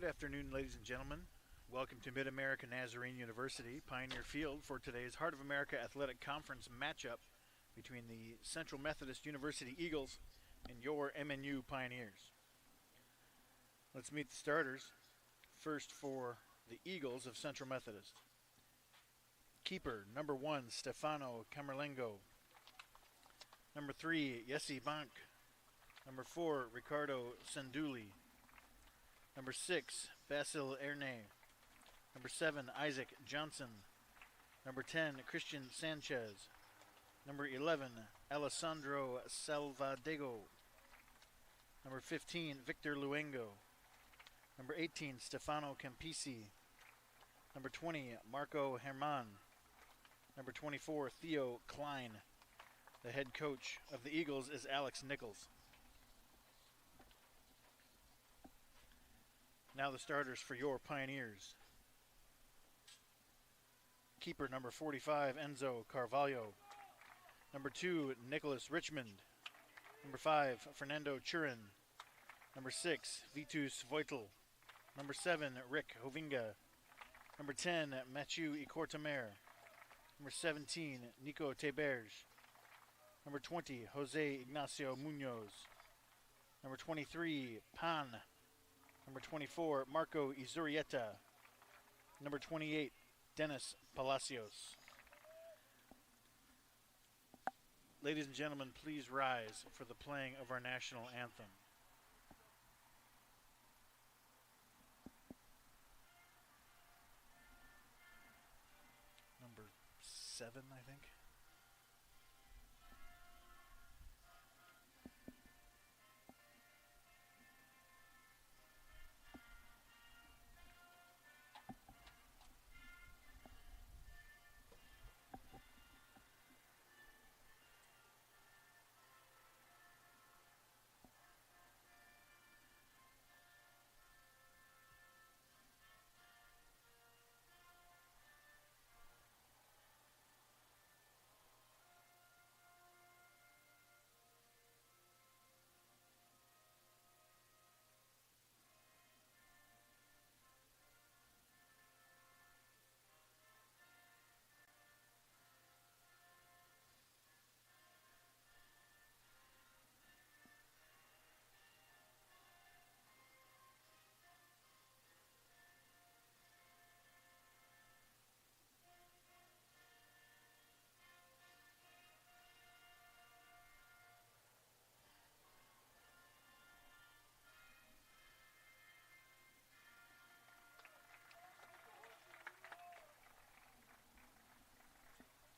Good afternoon, ladies and gentlemen. Welcome to Mid-America Nazarene University, Pioneer Field, for today's Heart of America Athletic Conference matchup between the Central Methodist University Eagles and your MNU Pioneers. Let's meet the starters. First for the Eagles of Central Methodist. Keeper, number 1, Stefano Camerlengo. Number 3, Yessi Bank. Number 4, Ricardo Senduli. Number 6, Basil Erne. Number 7, Isaac Johnson. Number 10, Christian Sanchez. Number 11, Alessandro Salvadego. Number 15, Victor Luengo. Number 18, Stefano Campisi. Number 20, Marco Herman. Number 24, Theo Klein. The head coach of the Eagles is Alex Nichols. Now the starters for your Pioneers. Keeper, number 45, Enzo Carvalho. Number 2, Nicholas Richmond. Number 5, Fernando Churin. Number 6, Vitus Voitel. Number 7, Rick Hovinga. Number 10, Mathieu Icortamer. Number 17, Nico Teberge. Number 20, Jose Ignacio Munoz. Number 23, Pan. Number 24, Marco Izurieta. Number 28, Dennis Palacios. Ladies and gentlemen, please rise for the playing of our national anthem. Number 7, I think.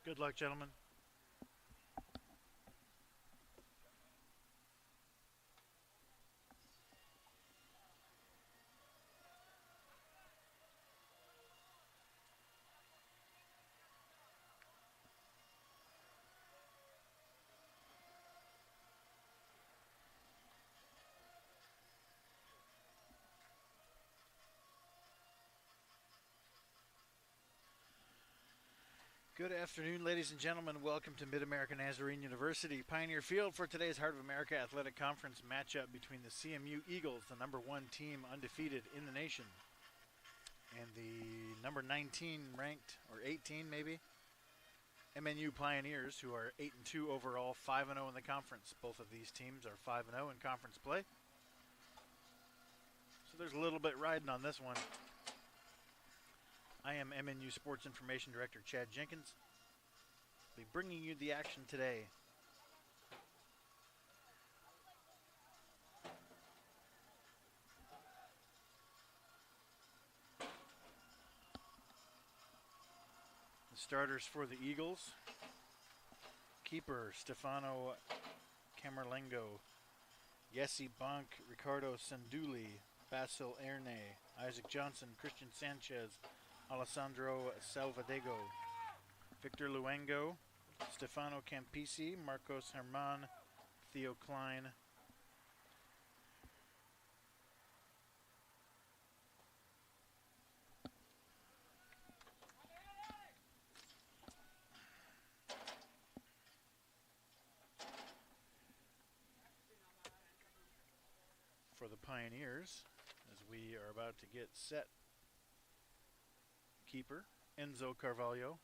Good luck, gentlemen. Good afternoon, ladies and gentlemen. Welcome to Mid-America Nazarene University, Pioneer Field, for today's Heart of America Athletic Conference matchup between the CMU Eagles, the number 1 team undefeated in the nation, and the number 19 ranked, or 18 maybe, MNU Pioneers, who are 8-2 overall, 5-0 in the conference. Both of these teams are 5-0 in conference play. So there's a little bit riding on this one. I am MNU Sports Information Director Chad Jenkins. I'll be bringing you the action today. The starters for the Eagles. Keeper, Stefano Camerlengo. Yessi Bank, Ricardo Senduli, Basil Erne, Isaac Johnson, Christian Sanchez, Alessandro Salvadego, Victor Luengo, Stefano Campisi, Marcos Herman, Theo Klein. For the Pioneers, as we are about to get set. Keeper, Enzo Carvalho.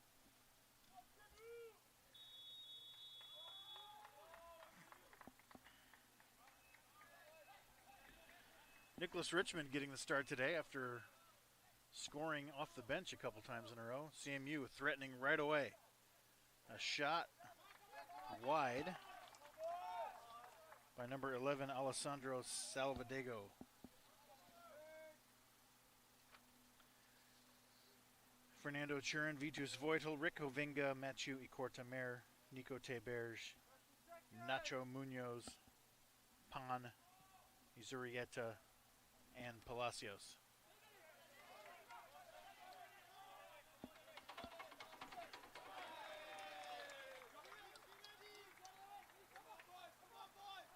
Nicholas Richmond getting the start today after scoring off the bench a couple times in a row. CMU threatening right away. A shot wide by number 11, Alessandro Salvadego. Fernando Churin, Vitus Voitel, Rick Hovinga, Mathieu Ikortamer, Nico Teberge, Nacho Munoz, Pan, Izurieta, and Palacios.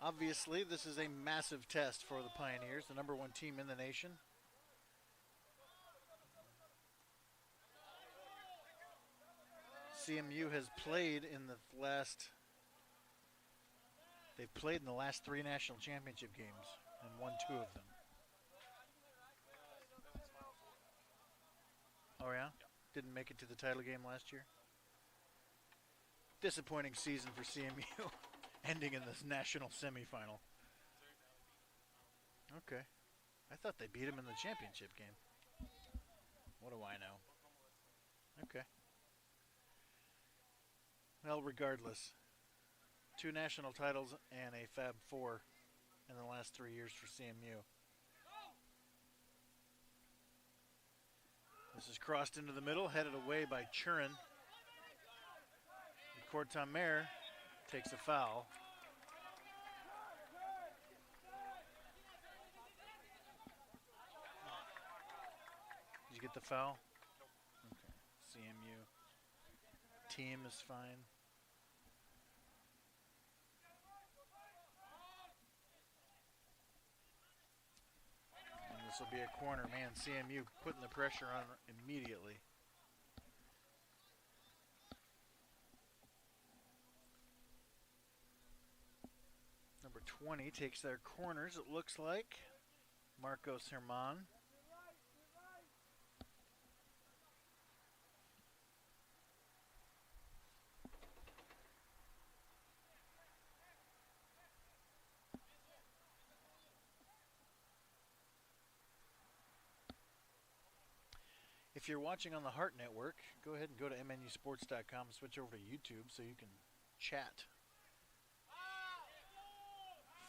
Obviously, this is a massive test for the Pioneers, the number one team in the nation. CMU has played in the last, they've played in the last 3 national championship games and won 2 of them. Oh yeah? Didn't make it to the title game last year? Disappointing season for CMU, ending in this national semifinal. Okay. I thought they beat him in the championship game. What do I know? Okay. Well, regardless, 2 national titles and a Fab 4 in the last 3 years for CMU. This is crossed into the middle, headed away by Churin. Cortamer takes a foul. Did you get the foul? Okay. CMU team is fine. And this will be a corner. Man, CMU putting the pressure on immediately. Number 20 takes their corners, it looks like. Marcos Herman. If you're watching on the Heart Network, go ahead and go to MNUsports.com, switch over to YouTube so you can chat.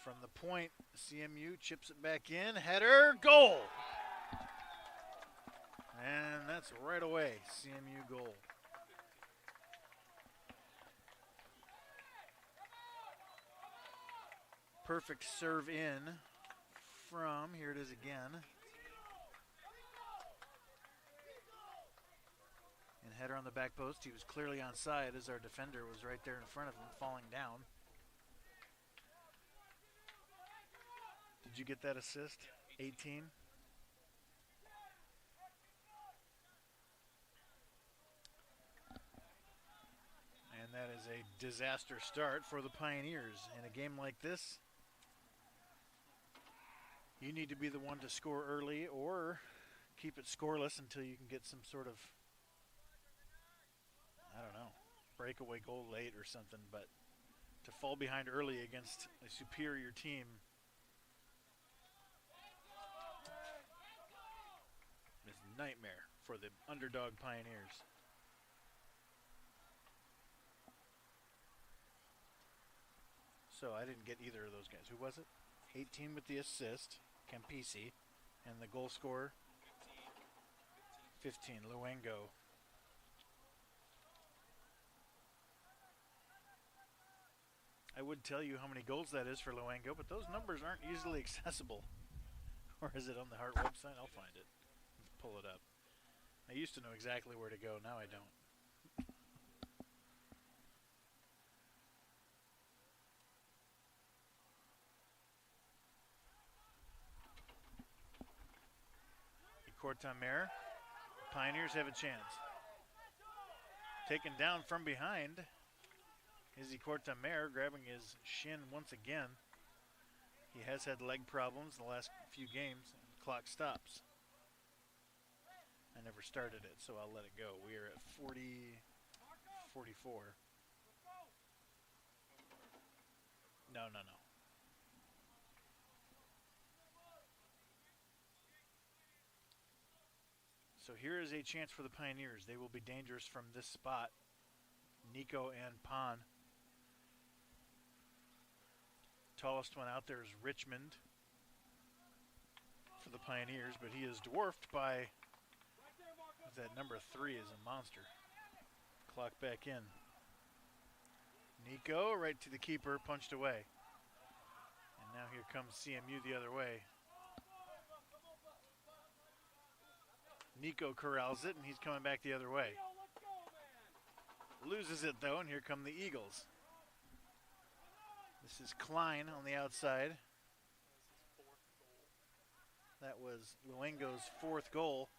From the point, CMU chips it back in, header, goal! And that's right away, CMU goal. Perfect serve in from, here it is again. And header on the back post. He was clearly onside as our defender was right there in front of him, falling down. Did you get that assist? 18? And that is a disaster start for the Pioneers. In a game like this, you need to be the one to score early or keep it scoreless until you can get some sort of, I don't know, breakaway goal late or something. But to fall behind early against a superior team is a nightmare for the underdog Pioneers. So I didn't get either of those guys. Who was it? 18 with the assist, Campisi, and the goal scorer, 15, Luengo. I would tell you how many goals that is for Luengo, but those numbers aren't easily accessible. Or is it on the Heart website? I'll find it. Let's pull it up. I used to know exactly where to go. Now I don't. Cortamer. Pioneers have a chance. Taken down from behind. Izzy Cortamer grabbing his shin once again. He has had leg problems the last few games. clock stops. I never started it, so I'll let it go. We are at 44. No. So here is a chance for the Pioneers. They will be dangerous from this spot. Nico and Pon. Tallest one out there is Richmond for the Pioneers, but he is dwarfed by that number 3 is a monster. Clock back in. Nico right to the keeper, punched away. And now here comes CMU the other way. Nico corrals it, and he's coming back the other way. Loses it, though, and here come the Eagles. This is Klein on the outside. That was Luengo's 4th goal.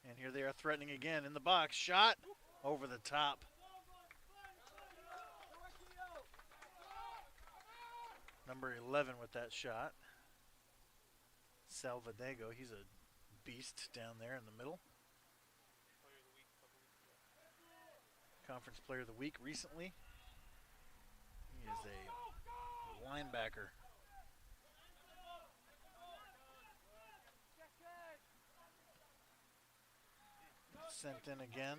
And here they are threatening again in the box. Shot over the top. Number 11 with that shot. Salvadego, he's a beast down there in the middle. Conference Player of the Week recently. He is a linebacker. Sent in again.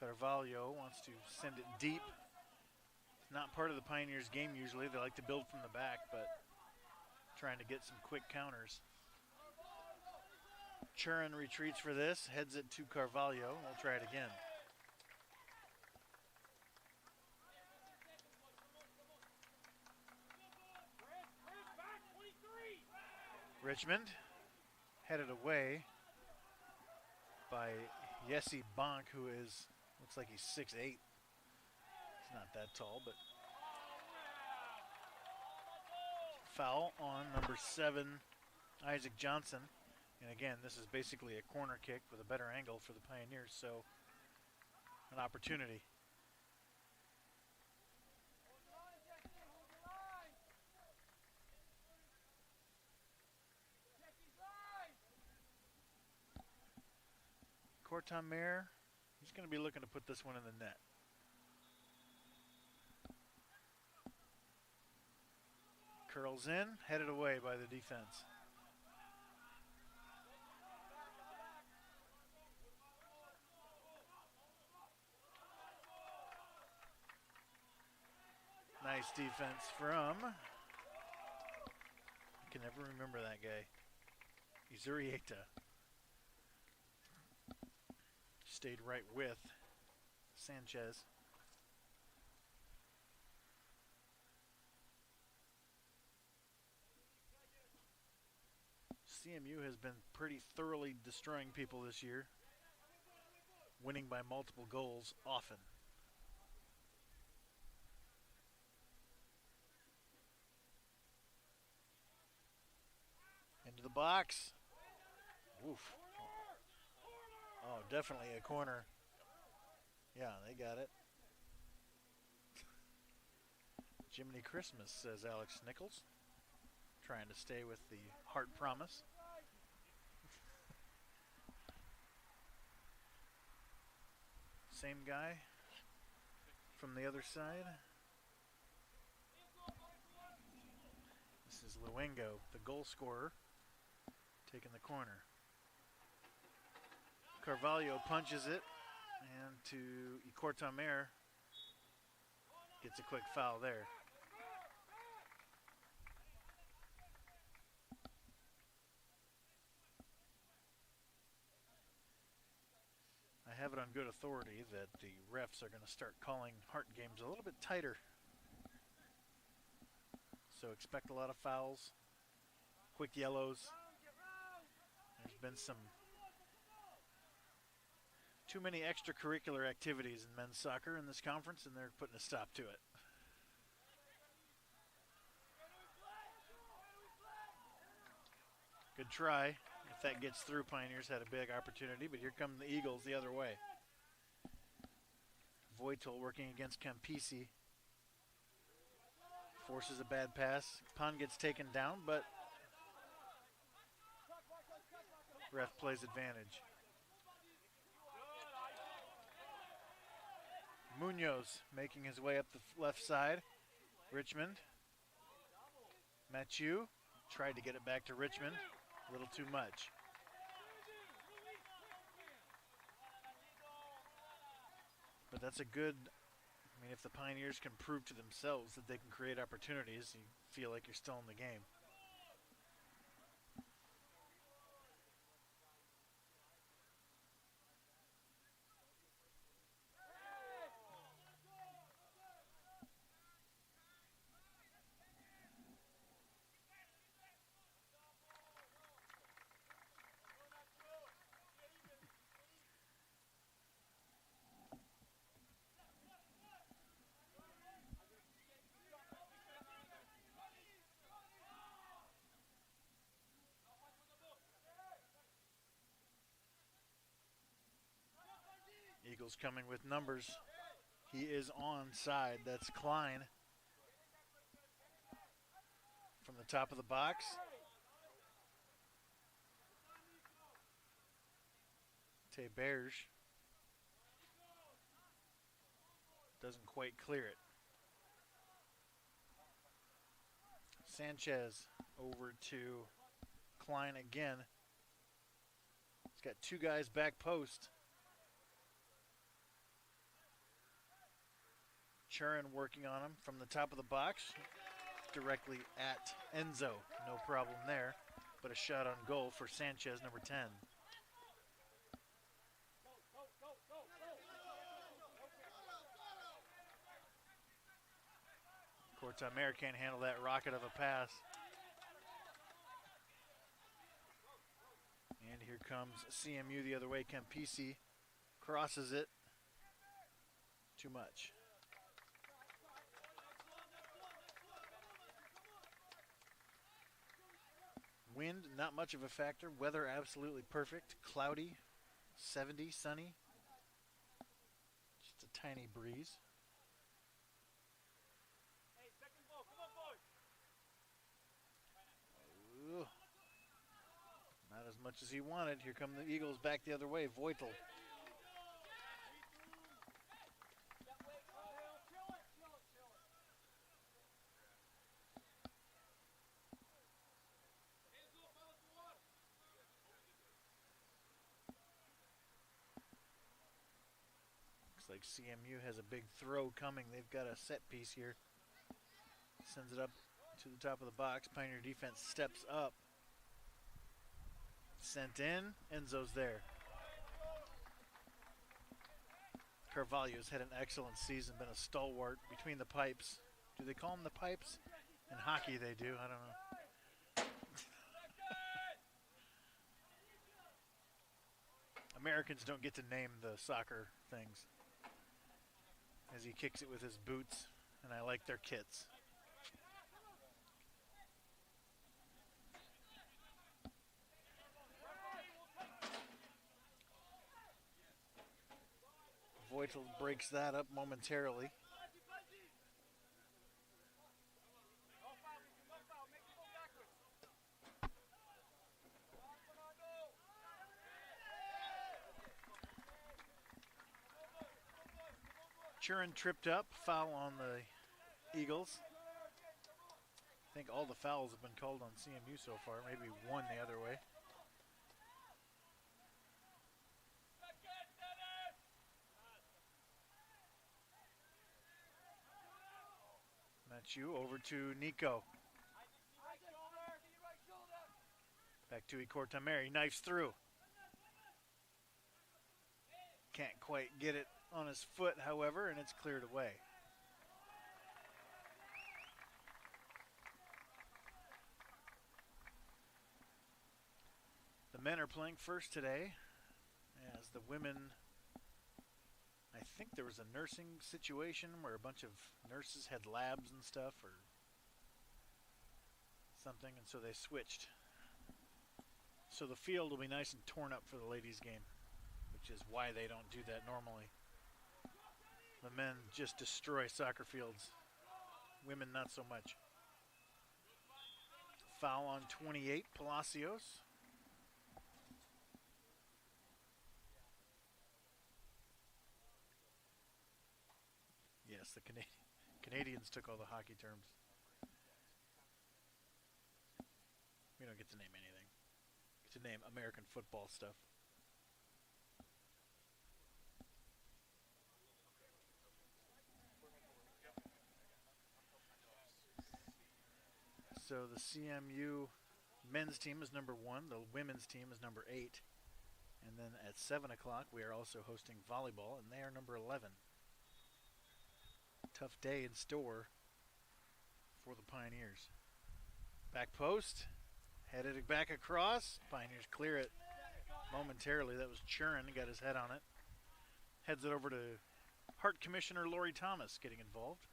Carvalho wants to send it deep. It's not part of the Pioneers game usually. They like to build from the back, but trying to get some quick counters. Churin retreats for this, heads it to Carvalho. We'll try it again. Richmond headed away by Jesse Bonk, who looks like he's 6'8". He's not that tall, but foul on number 7, Isaac Johnson. And again, this is basically a corner kick with a better angle for the Pioneers, so an opportunity. Cortamere, he's going to be looking to put this one in the net. Curls in, headed away by the defense. Nice defense from, I can never remember that guy, Izurieta. Stayed right with Sanchez. CMU has been pretty thoroughly destroying people this year, winning by multiple goals often. Into the box. Oof. Oh, definitely a corner. Yeah, they got it. Jiminy Christmas, says Alex Nichols. Trying to stay with the heart promise. Same guy from the other side. This is Luengo, the goal scorer, taking the corner. Carvalho punches it, and to Cortamere gets a quick foul there. I have it on good authority that the refs are going to start calling heart games a little bit tighter. So expect a lot of fouls, quick yellows. There's been too many extracurricular activities in men's soccer in this conference, and they're putting a stop to it. Good try. If that gets through, Pioneers had a big opportunity, but here come the Eagles the other way. Voitel working against Campisi. Forces a bad pass. Pun gets taken down, but ref plays advantage. Munoz making his way up the left side. Richmond. Mathieu tried to get it back to Richmond. A little too much. But that's a good, I mean, if the Pioneers can prove to themselves that they can create opportunities, you feel like you're still in the game. Eagles coming with numbers. He is onside. That's Klein. From the top of the box. Teberge doesn't quite clear it. Sanchez over to Klein again. He's got two guys back post. Churin working on him from the top of the box, directly at Enzo. No problem there, but a shot on goal for Sanchez, number 10. Cortamer can't handle that rocket of a pass. And here comes CMU the other way. Campisi crosses it. Too much. Wind, not much of a factor. Weather, absolutely perfect. Cloudy, 70, sunny. Just a tiny breeze. Ooh. Not as much as he wanted. Here come the Eagles back the other way. Voitel. Like CMU has a big throw coming. They've got a set piece here. Sends it up to the top of the box. Pioneer defense steps up. Sent in. Enzo's there. Carvalho's had an excellent season. Been a stalwart between the pipes. Do they call them the pipes? In hockey they do. I don't know. Americans don't get to name the soccer things. As he kicks it with his boots, and I like their kits. Voitel breaks that up momentarily. Churin tripped up, foul on the Eagles. I think all the fouls have been called on CMU so far, maybe one the other way. Mathieu over to Nico. Back to Cortamer, he knifes through. Can't quite get it on his foot, however, and it's cleared away. The men are playing first today, as the women, I think there was a nursing situation where a bunch of nurses had labs and stuff or something, and so they switched. So the field will be nice and torn up for the ladies' game, which is why they don't do that normally. The men just destroy soccer fields Women, not so much. Foul on 28, Palacios. Yes, the Canadians took all the hockey terms. We don't get to name anything. We get to name American football stuff. So the CMU men's team is number 1. The women's team is number 8. And then at 7 o'clock, we are also hosting volleyball, and they are number 11. Tough day in store for the Pioneers. Back post, headed back across. Pioneers clear it momentarily. That was Churin, got his head on it. Heads it over to Hart Commissioner Lori Thomas getting involved.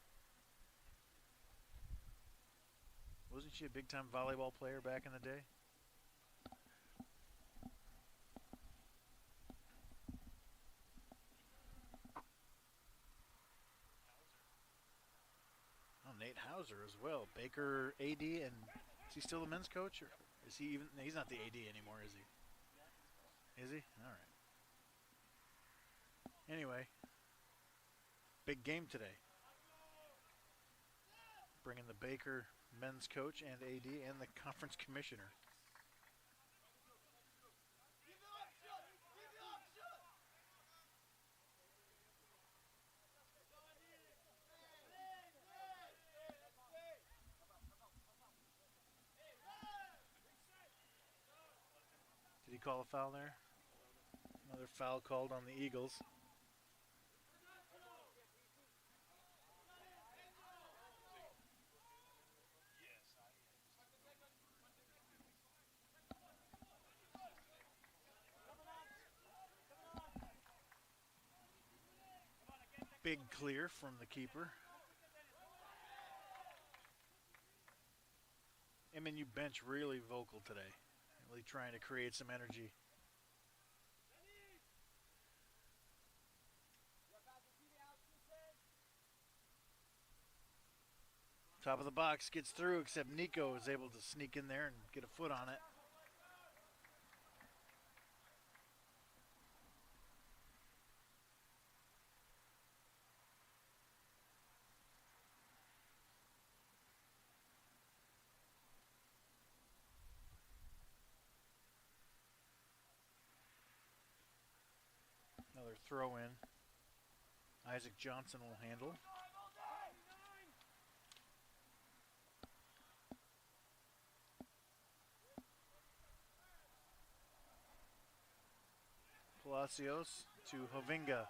Wasn't she a big-time volleyball player back in the day? Oh, Nate Hauser as well. Baker AD, and is he still the men's coach? Or is he even? He's not the AD anymore, is he? Is he? All right. Anyway, big game today. Bringing the Baker men's coach and AD and the conference commissioner. Did he call a foul there? Another foul called on the Eagles. Big clear from the keeper. MNU bench really vocal today, really trying to create some energy. Top of the box gets through, except Nico is able to sneak in there and get a foot on it. Another throw in. Isaac Johnson will handle. Palacios to Hovinga.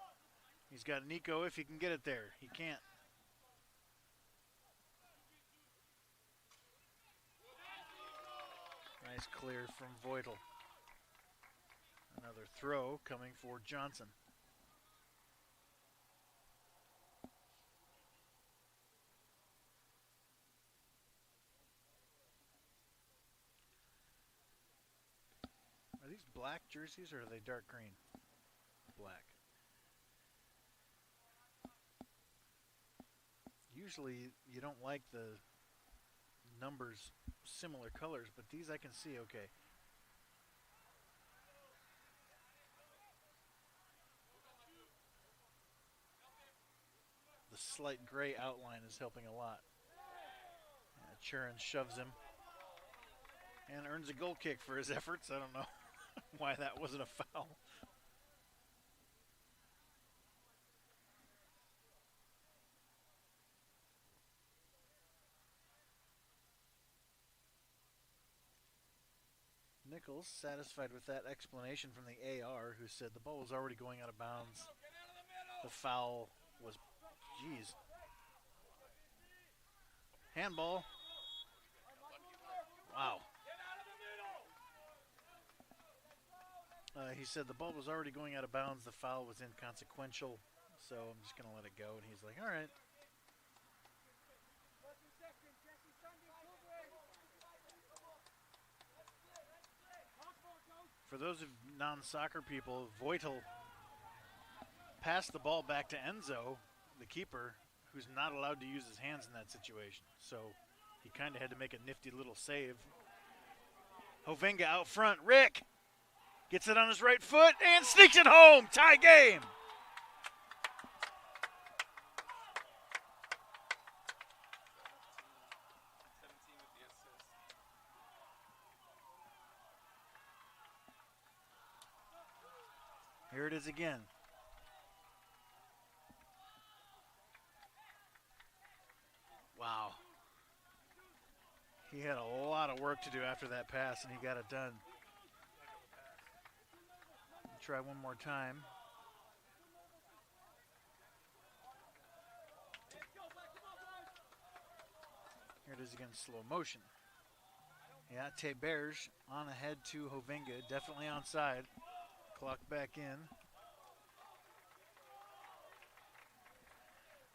He's got Nico if he can get it there. He can't. Nice clear from Voitel. Another throw coming for Johnson. Are these black jerseys or are they dark green? Black. Usually you don't like the numbers similar colors, but these I can see okay. The slight gray outline is helping a lot. Churin shoves him and earns a goal kick for his efforts. I don't know why that wasn't a foul. Nichols, satisfied with that explanation from the AR, who said the ball was already going out of bounds. The foul was, geez. Handball. Wow. He said the ball was already going out of bounds. The foul was inconsequential, so I'm just going to let it go. And he's like, all right. For those of non-soccer people, Voitel passed the ball back to Enzo, the keeper, who's not allowed to use his hands in that situation. So he kind of had to make a nifty little save. Hovinga out front. Rick gets it on his right foot and sneaks it home. Tie game. Here it is again. Wow. He had a lot of work to do after that pass, and he got it done. Try one more time. Here it is again, slow motion. Yeah, Teberge on ahead to Hovinga, definitely onside. Clock back in.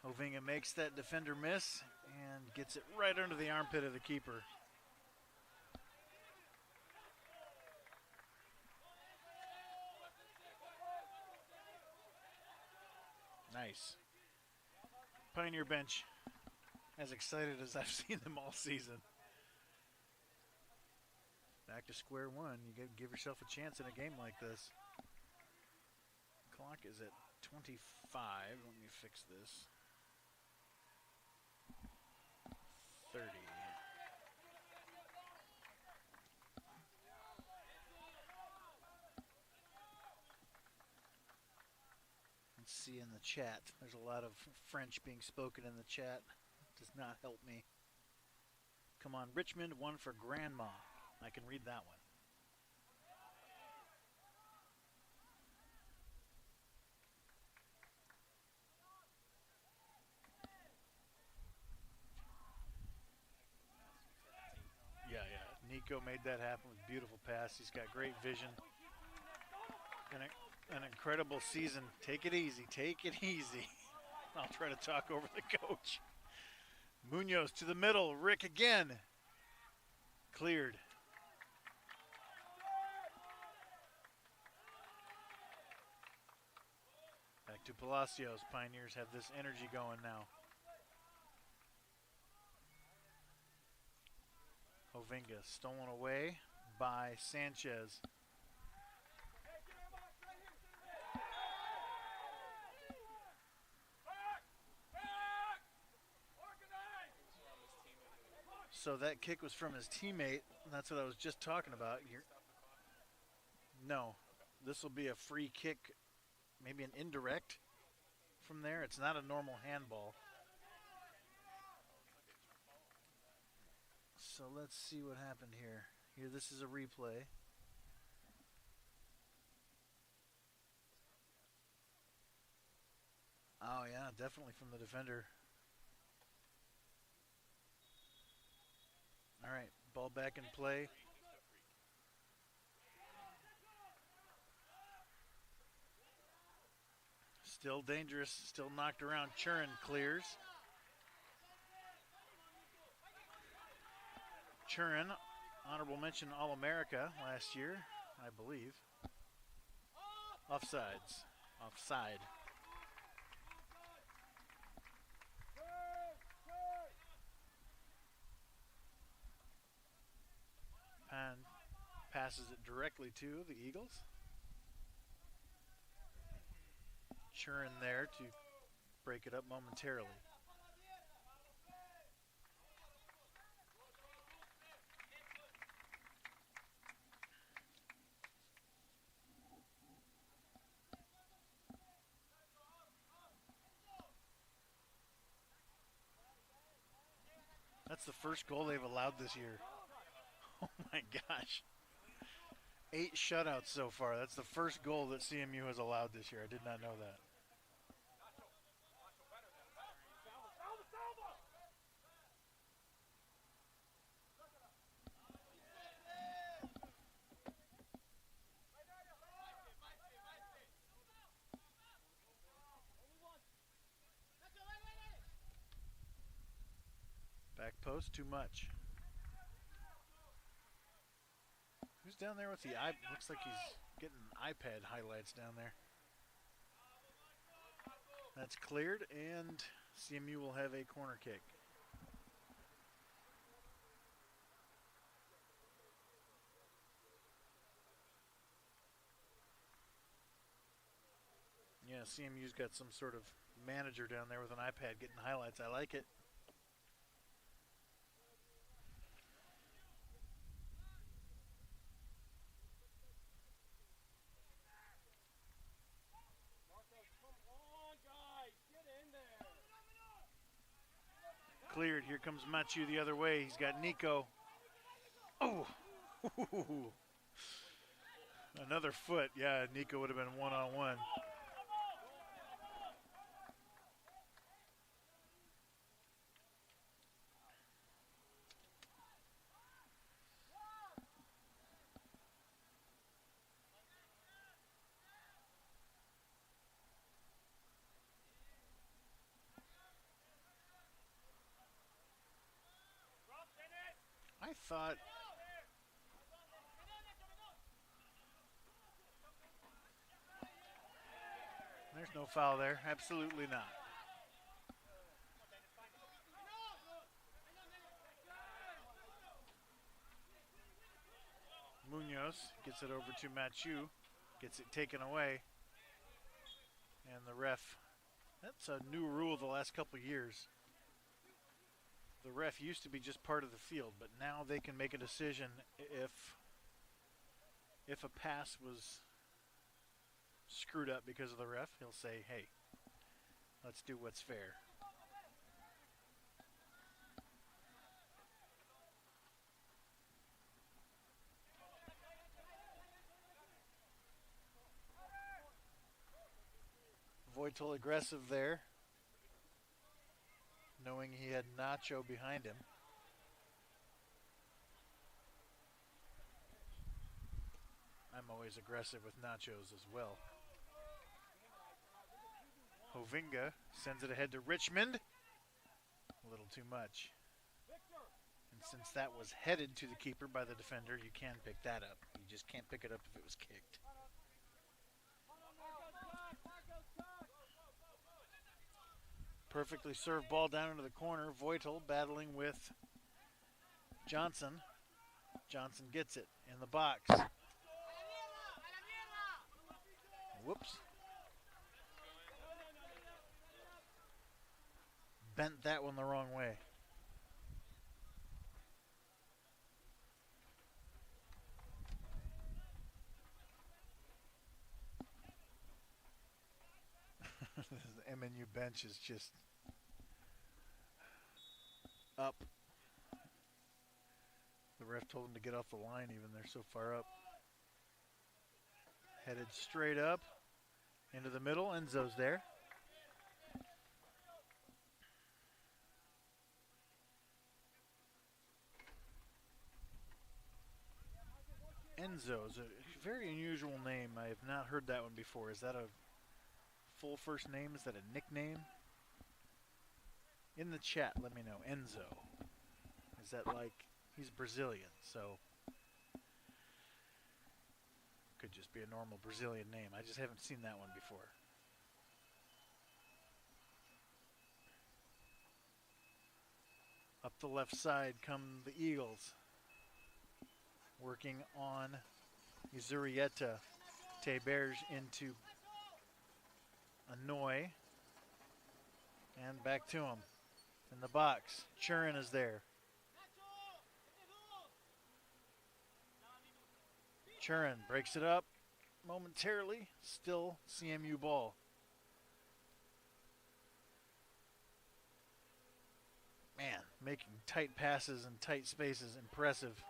Hovinga makes that defender miss and gets it right under the armpit of the keeper. Nice. Pioneer bench, as excited as I've seen them all season. Back to square one. You got to give yourself a chance in a game like this. Clock is at 25. Let me fix this. 30. Let's see in the chat. There's a lot of French being spoken in the chat. It does not help me. Come on, Richmond, one for Grandma. I can read that one. Yeah. Nico made that happen with a beautiful pass. He's got great vision. And an incredible season. Take it easy. Take it easy. I'll try to talk over the coach. Munoz to the middle. Rick again. Cleared. Back to Palacios. Pioneers have this energy going now. Hovinga stolen away by Sanchez. So that kick was from his teammate. That's what I was just talking about. No, this will be a free kick, maybe an indirect from there. It's not a normal handball. So let's see what happened here. Here, this is a replay. Oh, yeah, definitely from the defender. All right, ball back in play. Still dangerous, still knocked around. Churin clears. Churin, honorable mention All-America last year, I believe. Offsides. Offside. Pan passes it directly to the Eagles. Churin there to break it up momentarily. That's the first goal they've allowed this year. Oh my gosh. 8 shutouts so far. That's the first goal that CMU has allowed this year. I did not know that. Back post, too much. Who's down there with the eye? Looks like he's getting iPad highlights down there. That's cleared, and CMU will have a corner kick. Yeah, CMU's got some sort of manager down there with an iPad getting highlights. I like it. Cleared. Here comes Machu the other way. He's got Nico. Oh! Another foot. Yeah, Nico would have been one-on-one. I thought there's no foul there. Absolutely not. Munoz gets it over to Machu, gets it taken away, and the ref, that's a new rule the last couple years. The ref used to be just part of the field, but now they can make a decision if a pass was screwed up because of the ref. He'll say, hey, let's do what's fair. Voitel aggressive there, knowing he had Nacho behind him. I'm always aggressive with nachos as well. Hovinga sends it ahead to Richmond. A little too much. And since that was headed to the keeper by the defender, you can pick that up. You just can't pick it up if it was kicked. Perfectly served ball down into the corner. Voitel battling with Johnson. Johnson gets it in the box. Whoops. Bent that one the wrong way. The MNU bench is just up. The ref told him to get off the line even. They're so far up. Headed straight up into the middle. Enzo's there. Enzo is a very unusual name. I have not heard that one before. Is that a full first name? Is that a nickname? In the chat, let me know. Enzo. Is that like, he's Brazilian, so could just be a normal Brazilian name. I just haven't seen that one before. Up the left side come the Eagles. Working on Izurieta. Teberge into Anoy. And back to him. In the box. Churin is there. Churin breaks it up momentarily. Still CMU ball. Man, making tight passes and tight spaces. Impressive.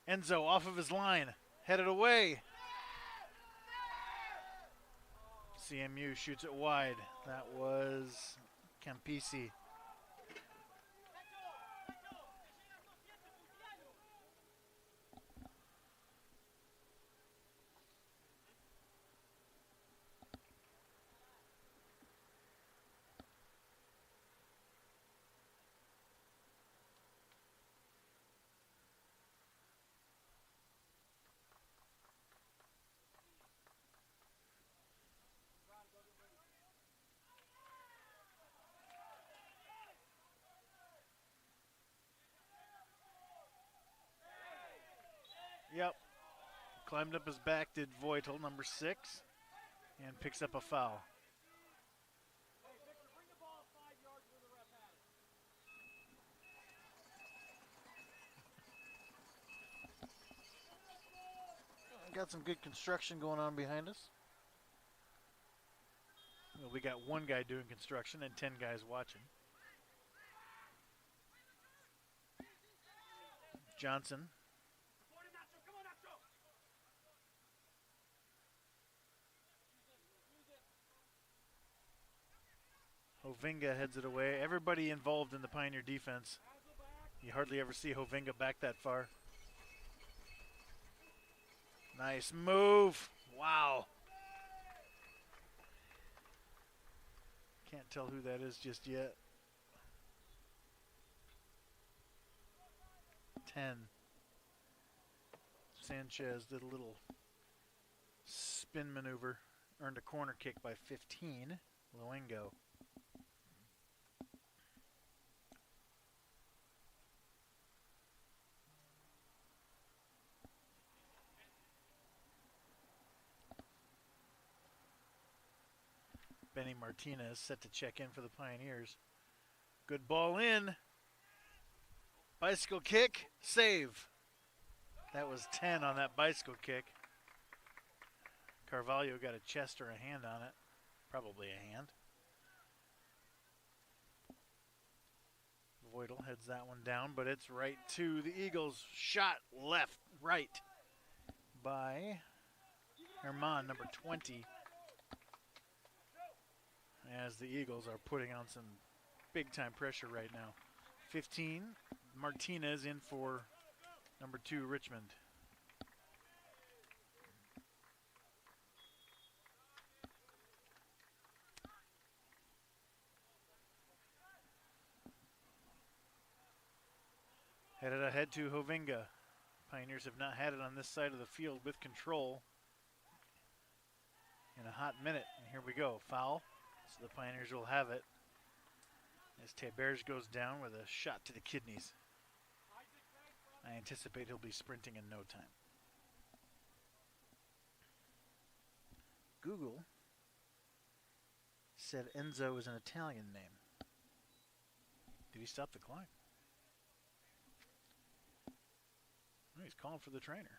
Enzo off of his line. Headed away. CMU shoots it wide. That was Campisi. Yep. Climbed up his back, did Voitel, number 6, and picks up a foul. Got some good construction going on behind us. Well, we got one guy doing construction and 10 guys watching. Johnson. Hovinga heads it away. Everybody involved in the Pioneer defense. You hardly ever see Hovinga back that far. Nice move. Wow. Can't tell who that is just yet. 10. Sanchez did a little spin maneuver. Earned a corner kick by 15. Luengo. Benny Martinez set to check in for the Pioneers. Good ball in. Bicycle kick, save. That was 10 on that bicycle kick. Carvalho got a chest or a hand on it. Probably a hand. Voitel heads that one down, but it's right to the Eagles. Shot left, right by Herman, number 20. As the Eagles are putting on some big-time pressure right now. 15, Martinez in for number 2, Richmond. Headed ahead to Hovinga. Pioneers have not had it on this side of the field with control in a hot minute. And here we go, foul. So the Pioneers will have it as Teberge goes down with a shot to the kidneys. I anticipate he'll be sprinting in no time. Google said Enzo is an Italian name. Did he stop the clock? Oh, he's calling for the trainer.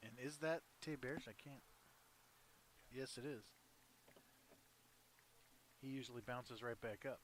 And is that Teberge? I can't. Yes, it is. He usually bounces right back up.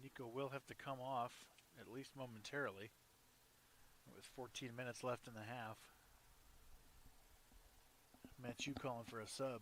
Nico will have to come off, at least momentarily, with 14 minutes left in the half. Matthew calling for a sub.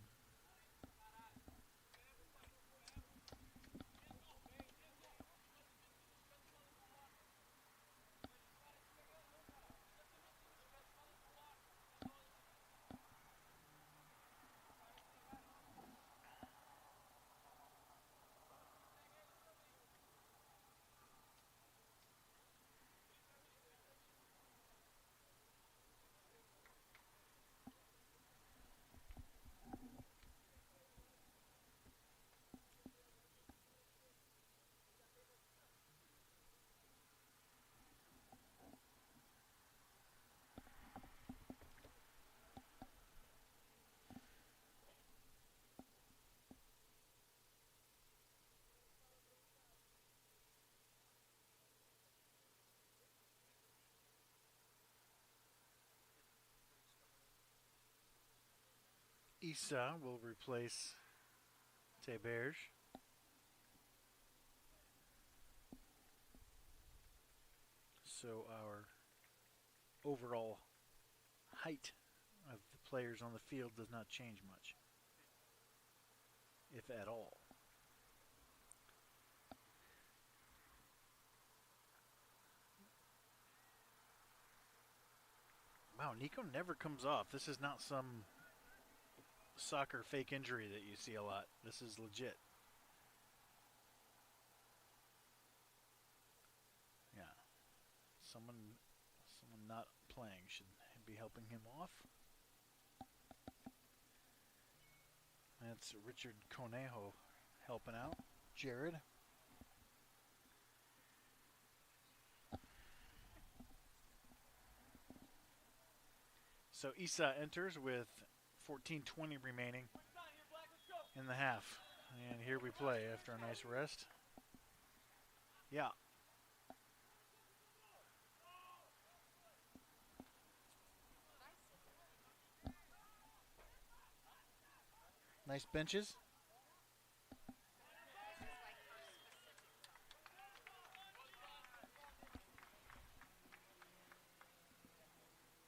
Issa will replace Teberge. So our overall height of the players on the field does not change much, if at all. Wow, Nico never comes off. This is not some soccer fake injury that you see a lot. This is legit. Yeah. Someone not playing should be helping him off. That's Richard Conejo helping out. Jared. So Isa enters with 14:20 remaining in the half. And here we play after a nice rest. Yeah. Nice benches.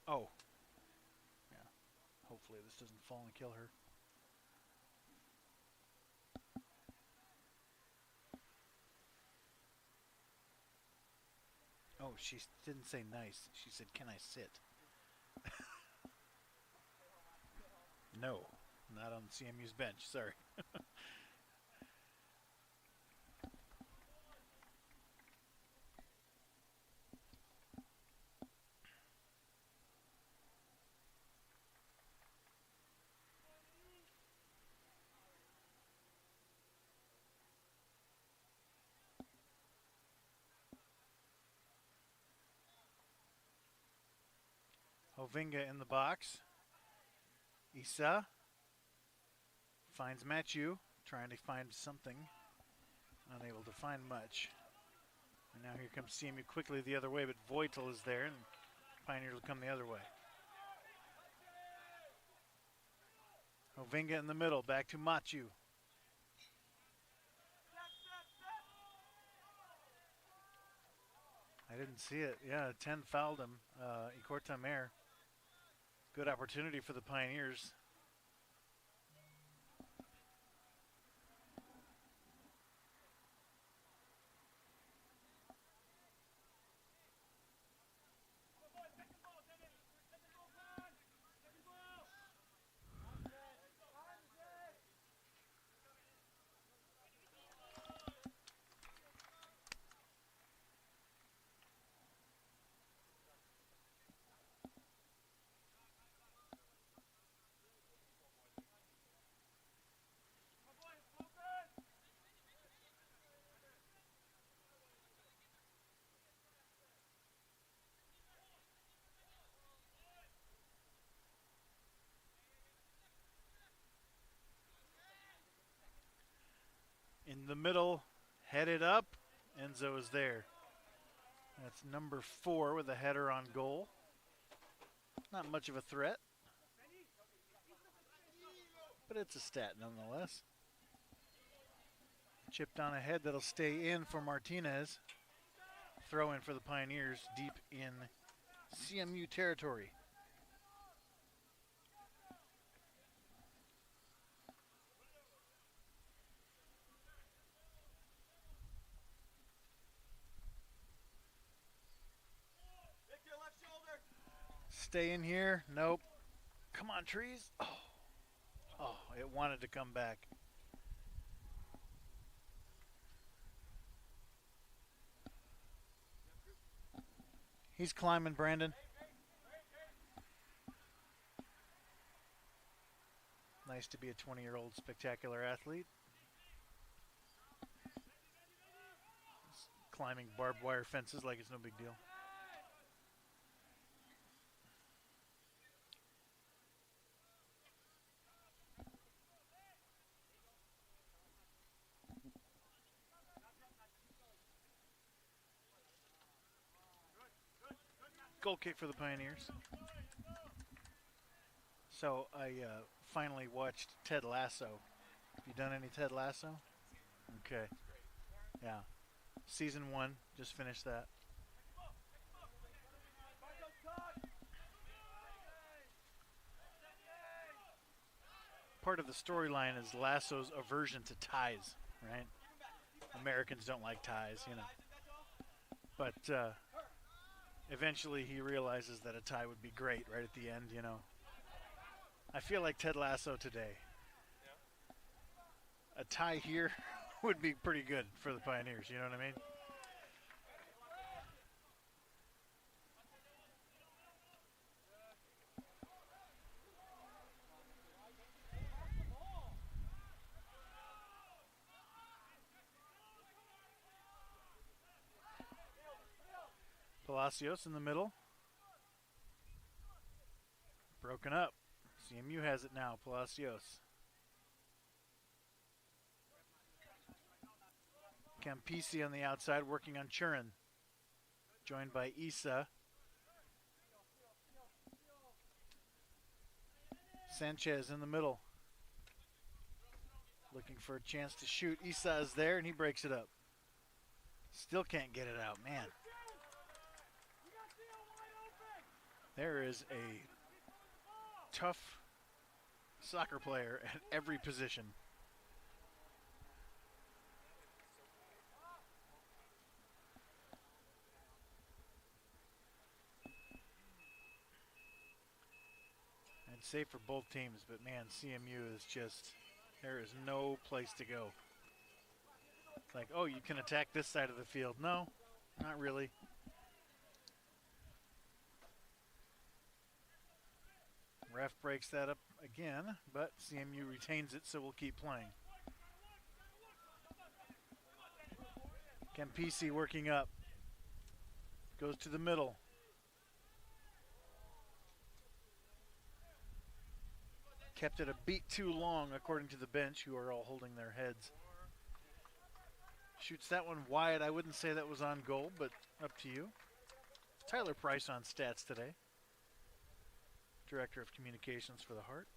Oh. Yeah. Hopefully this doesn't fall and kill her. Oh, she didn't say nice. She said, "Can I sit?" No, not on CMU's bench. Sorry. Hovinga in the box. Isa finds Matthew, trying to find something. Unable to find much. And now here comes CMU quickly the other way, but Voitel is there, and Pioneers will come the other way. Hovinga in the middle, back to Matthew. I didn't see it. Yeah, 10 fouled him. Ikortamer. Good opportunity for the Pioneers. In the middle, headed up. Enzo is there. That's number 4 with a header on goal. Not much of a threat, but it's a stat nonetheless. Chipped on ahead, that'll stay in for Martinez. Throw in for the Pioneers deep in CMU territory. Stay in here. Nope. Come on, trees. Oh, it wanted to come back. He's climbing, Brandon. Nice to be a 20-year-old spectacular athlete. He's climbing barbed wire fences like it's no big deal. Goal kick for the Pioneers. So I finally watched Ted Lasso. Have you done any Ted Lasso? Okay. Yeah. Season 1, just finished that. part of the storyline is Lasso's aversion to ties, right? Americans don't like ties, you know. But eventually he realizes that a tie would be great right at the end, you know. I feel like Ted Lasso today. A tie here would be pretty good for the Pioneers, you know what I mean? Palacios in the middle. Broken up. CMU has it now, Palacios. Campisi on the outside working on Churin. Joined by Issa. Sanchez in the middle. Looking for a chance to shoot. Issa is there and he breaks it up. Still can't get it out, man. There is a tough soccer player at every position. And safe for both teams, but man, CMU is just, there is no place to go. It's like, oh, you can attack this side of the field. No, not really. Ref breaks that up again, but CMU retains it, so we'll keep playing. Campisi working up. Goes to the middle. Kept it a beat too long, according to the bench, who are all holding their heads. Shoots that one wide. I wouldn't say that was on goal, but up to you. Tyler Price on stats today. Director of Communications for the Heart.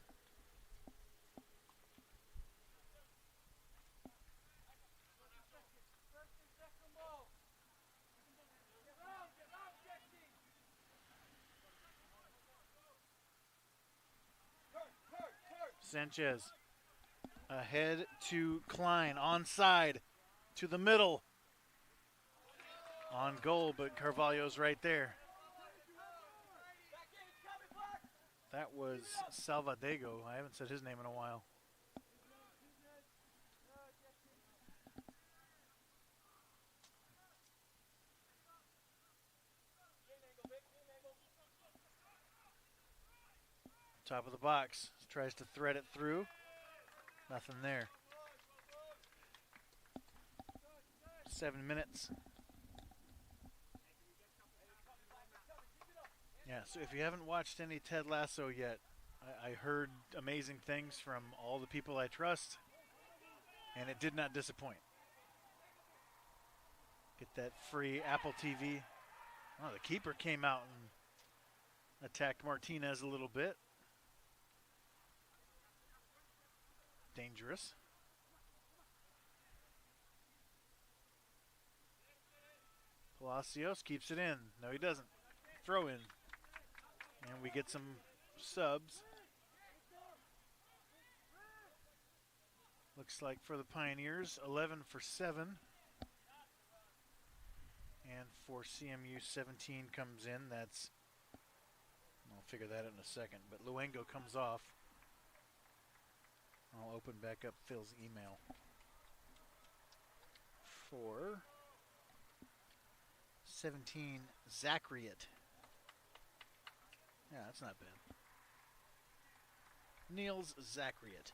Sanchez ahead to Klein, onside to the middle. On goal, but Carvalho's right there. That was Salvadego. I haven't said his name in a while. Top of the box. Tries to thread it through. Nothing there. 7 minutes. Yeah, so if you haven't watched any Ted Lasso yet, I heard amazing things from all the people I trust, and it did not disappoint. Get that free Apple TV. Oh, the keeper came out and attacked Martinez a little bit. Dangerous. Palacios keeps it in. No, he doesn't. Throw in. And we get some subs. Looks like for the Pioneers, 11 for 7. And for CMU, 17 comes in. That's, I'll figure that out in a second. But Luengo comes off. I'll open back up Phil's email. For 17, Zachariot. Yeah, that's not bad. Niels Zachariot.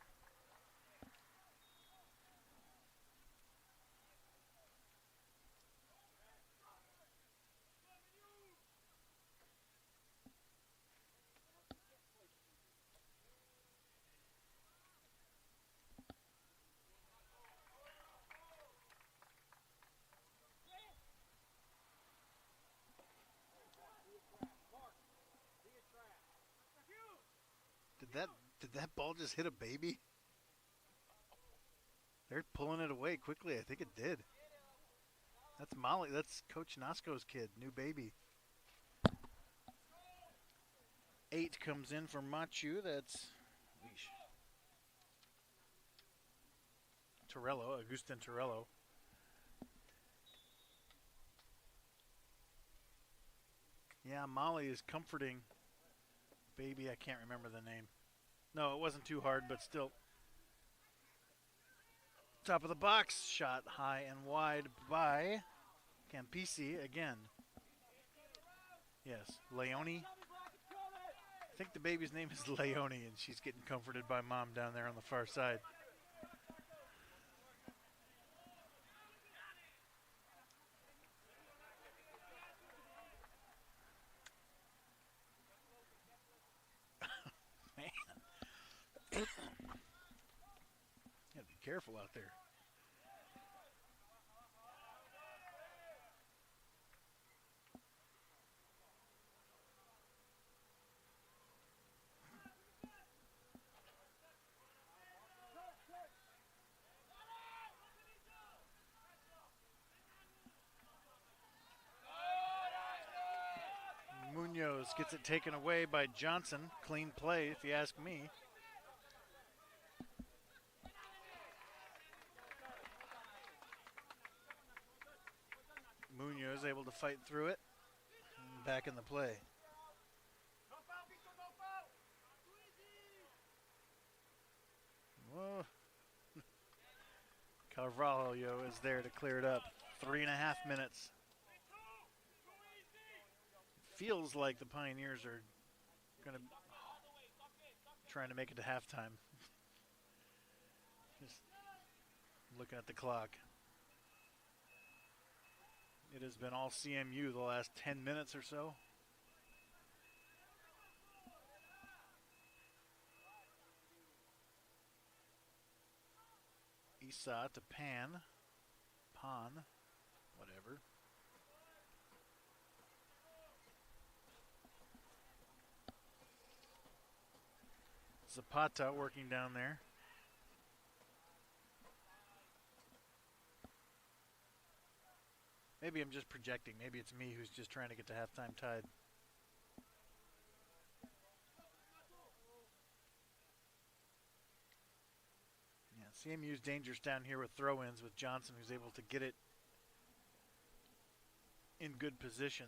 Did that ball just hit a baby? They're pulling it away quickly. I think it did. That's Molly. That's Coach Nasco's kid, new baby. 8 comes in for Machu. That's Agustin Torello. Yeah, Molly is comforting baby. I can't remember the name. No, it wasn't too hard, but still. Top of the box, shot high and wide by Campisi again. Yes, Leone. I think the baby's name is Leone, and she's getting comforted by mom down there on the far side. Man. You gotta be careful out there. Munoz gets it taken away by Johnson. Clean play, if you ask me. Munoz able to fight through it. And back in the play. Whoa. Carvalho is there to clear it up. 3.5 minutes. Feels like the Pioneers are going to trying to make it to halftime. Just looking at the clock. It has been all CMU the last 10 minutes or so. Isa to Pan, whatever. Zapata working down there. Maybe I'm just projecting. Maybe it's me who's just trying to get to halftime tied. Yeah, CMU's dangerous down here with throw-ins with Johnson, who's able to get it in good position.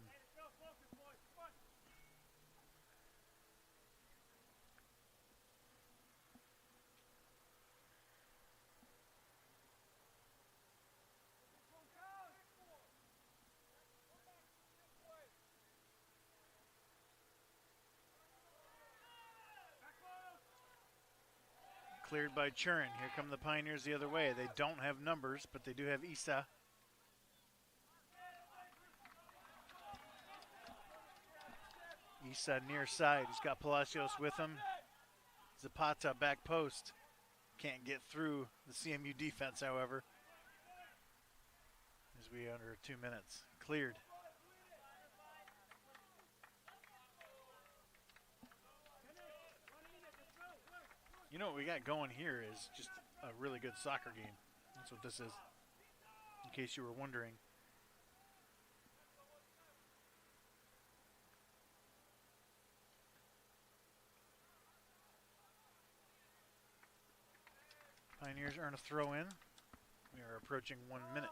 Cleared by Churin. Here come the Pioneers the other way. They don't have numbers, but they do have Isa. Isa near side. He's got Palacios with him. Zapata back post. Can't get through the CMU defense, however. As we under 2 minutes. Cleared. You know what we got going here is just a really good soccer game. That's what this is, in case you were wondering. Pioneers earn a throw in. We are approaching 1 minute.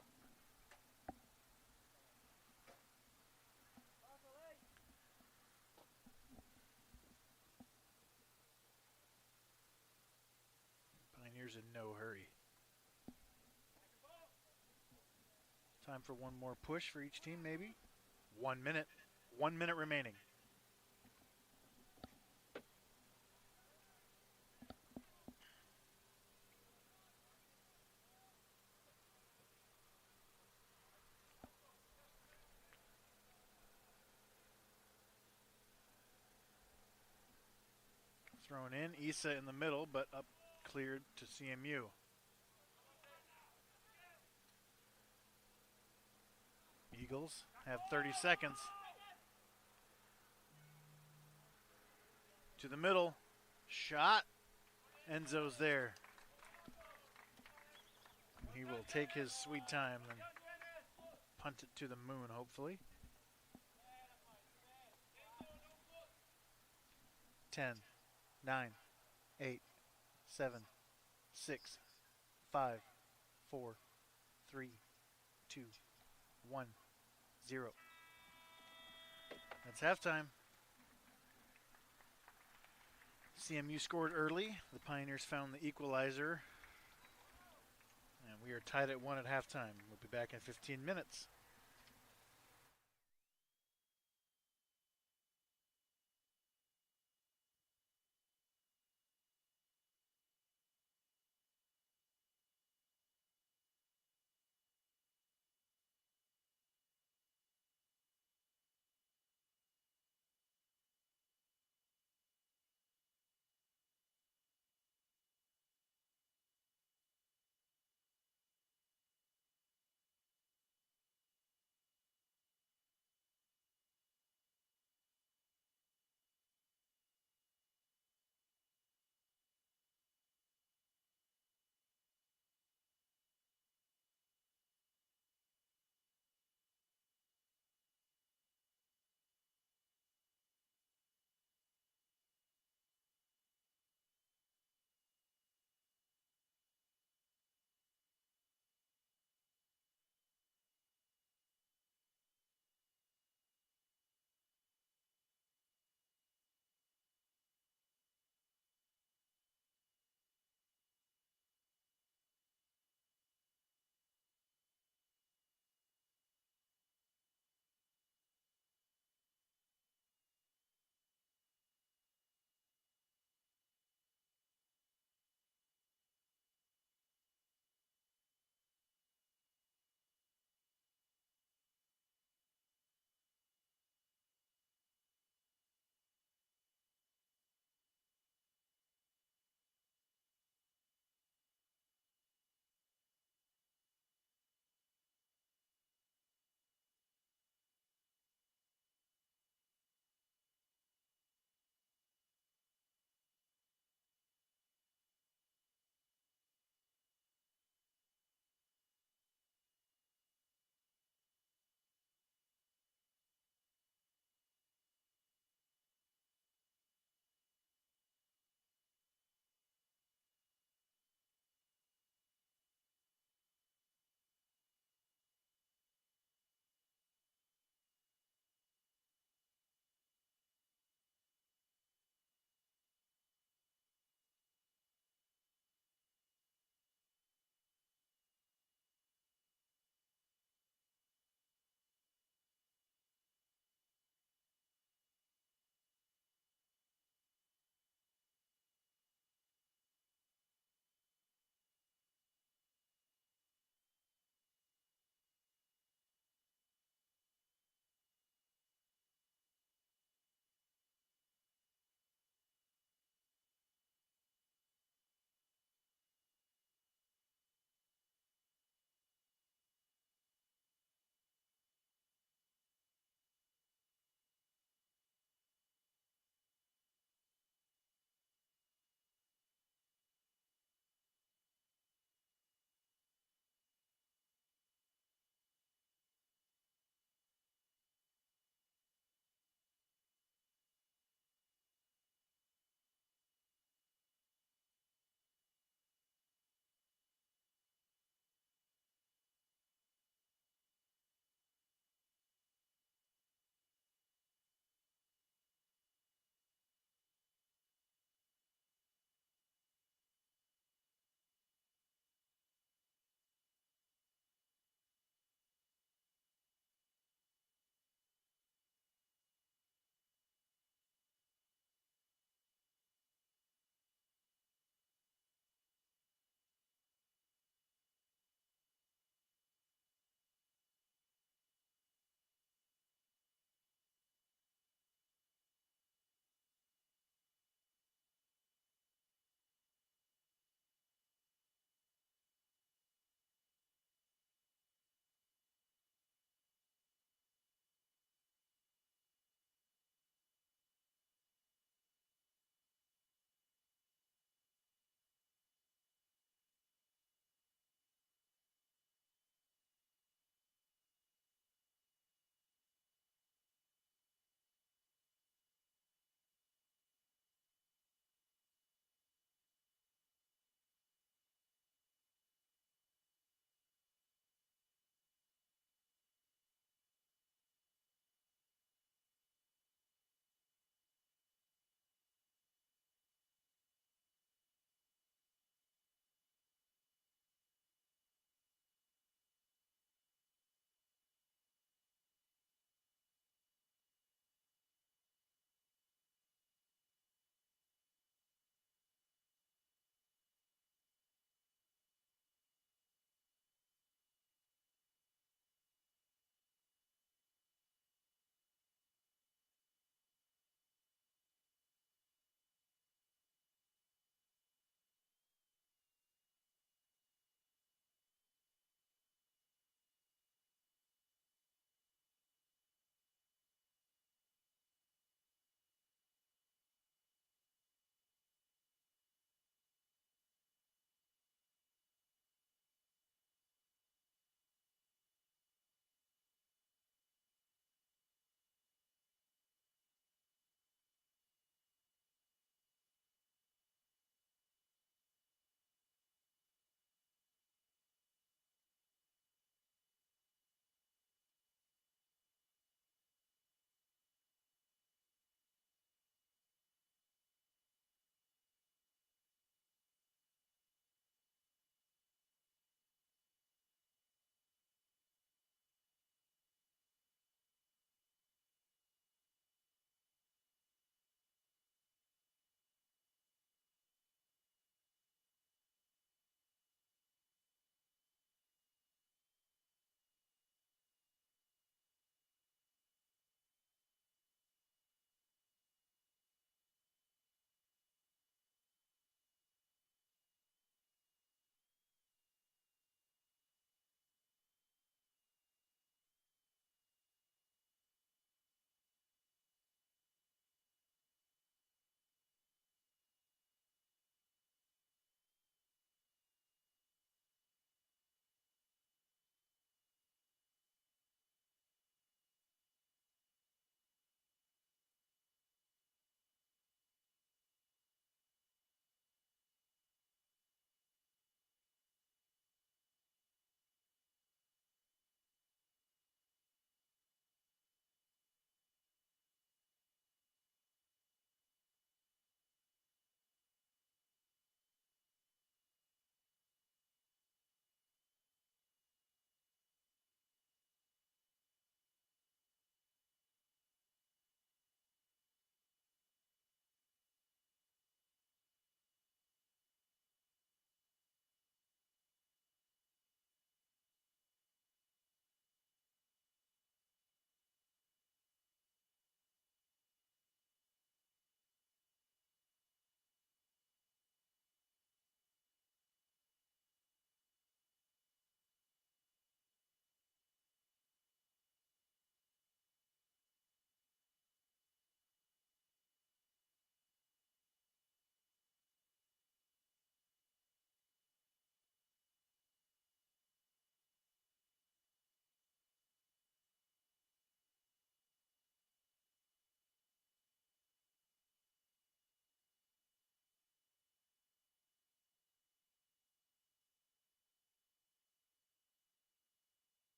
Pioneers in no hurry. Time for one more push for each team, maybe. 1 minute. 1 minute remaining. Thrown in. Isa in the middle, but up cleared to CMU. Eagles have 30 seconds. To the middle. Shot. Enzo's there. He will take his sweet time and punt it to the moon, hopefully. 10, 9, 8, 7, 6, 5, 4, 3, 2, 1, 0. That's halftime. CMU scored early. The Pioneers found the equalizer. And we are tied at 1 at halftime. We'll be back in 15 minutes.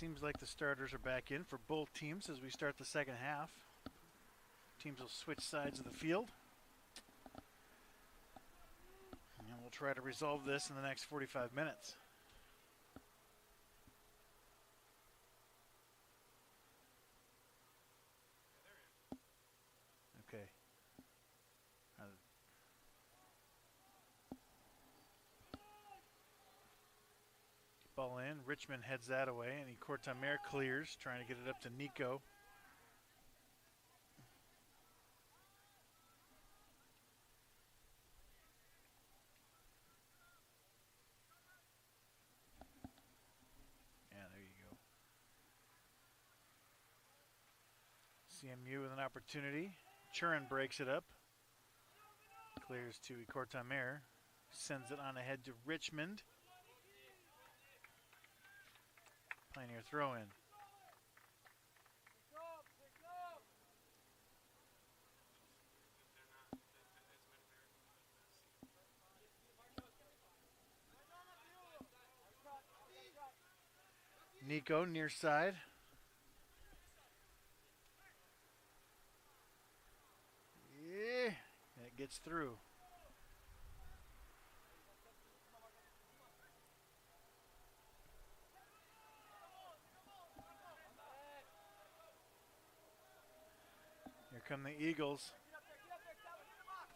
Seems like the starters are back in for both teams as we start the second half. Teams will switch sides of the field. And we'll try to resolve this in the next 45 minutes. Okay. Ball in. Richmond heads that away, and Cortamer clears, trying to get it up to Nico. Yeah, there you go. CMU with an opportunity. Churin breaks it up. Clears to Cortamer. Sends it on ahead to Richmond. Pioneer throw in. Nico near side. Yeah, that gets through. Here come the Eagles.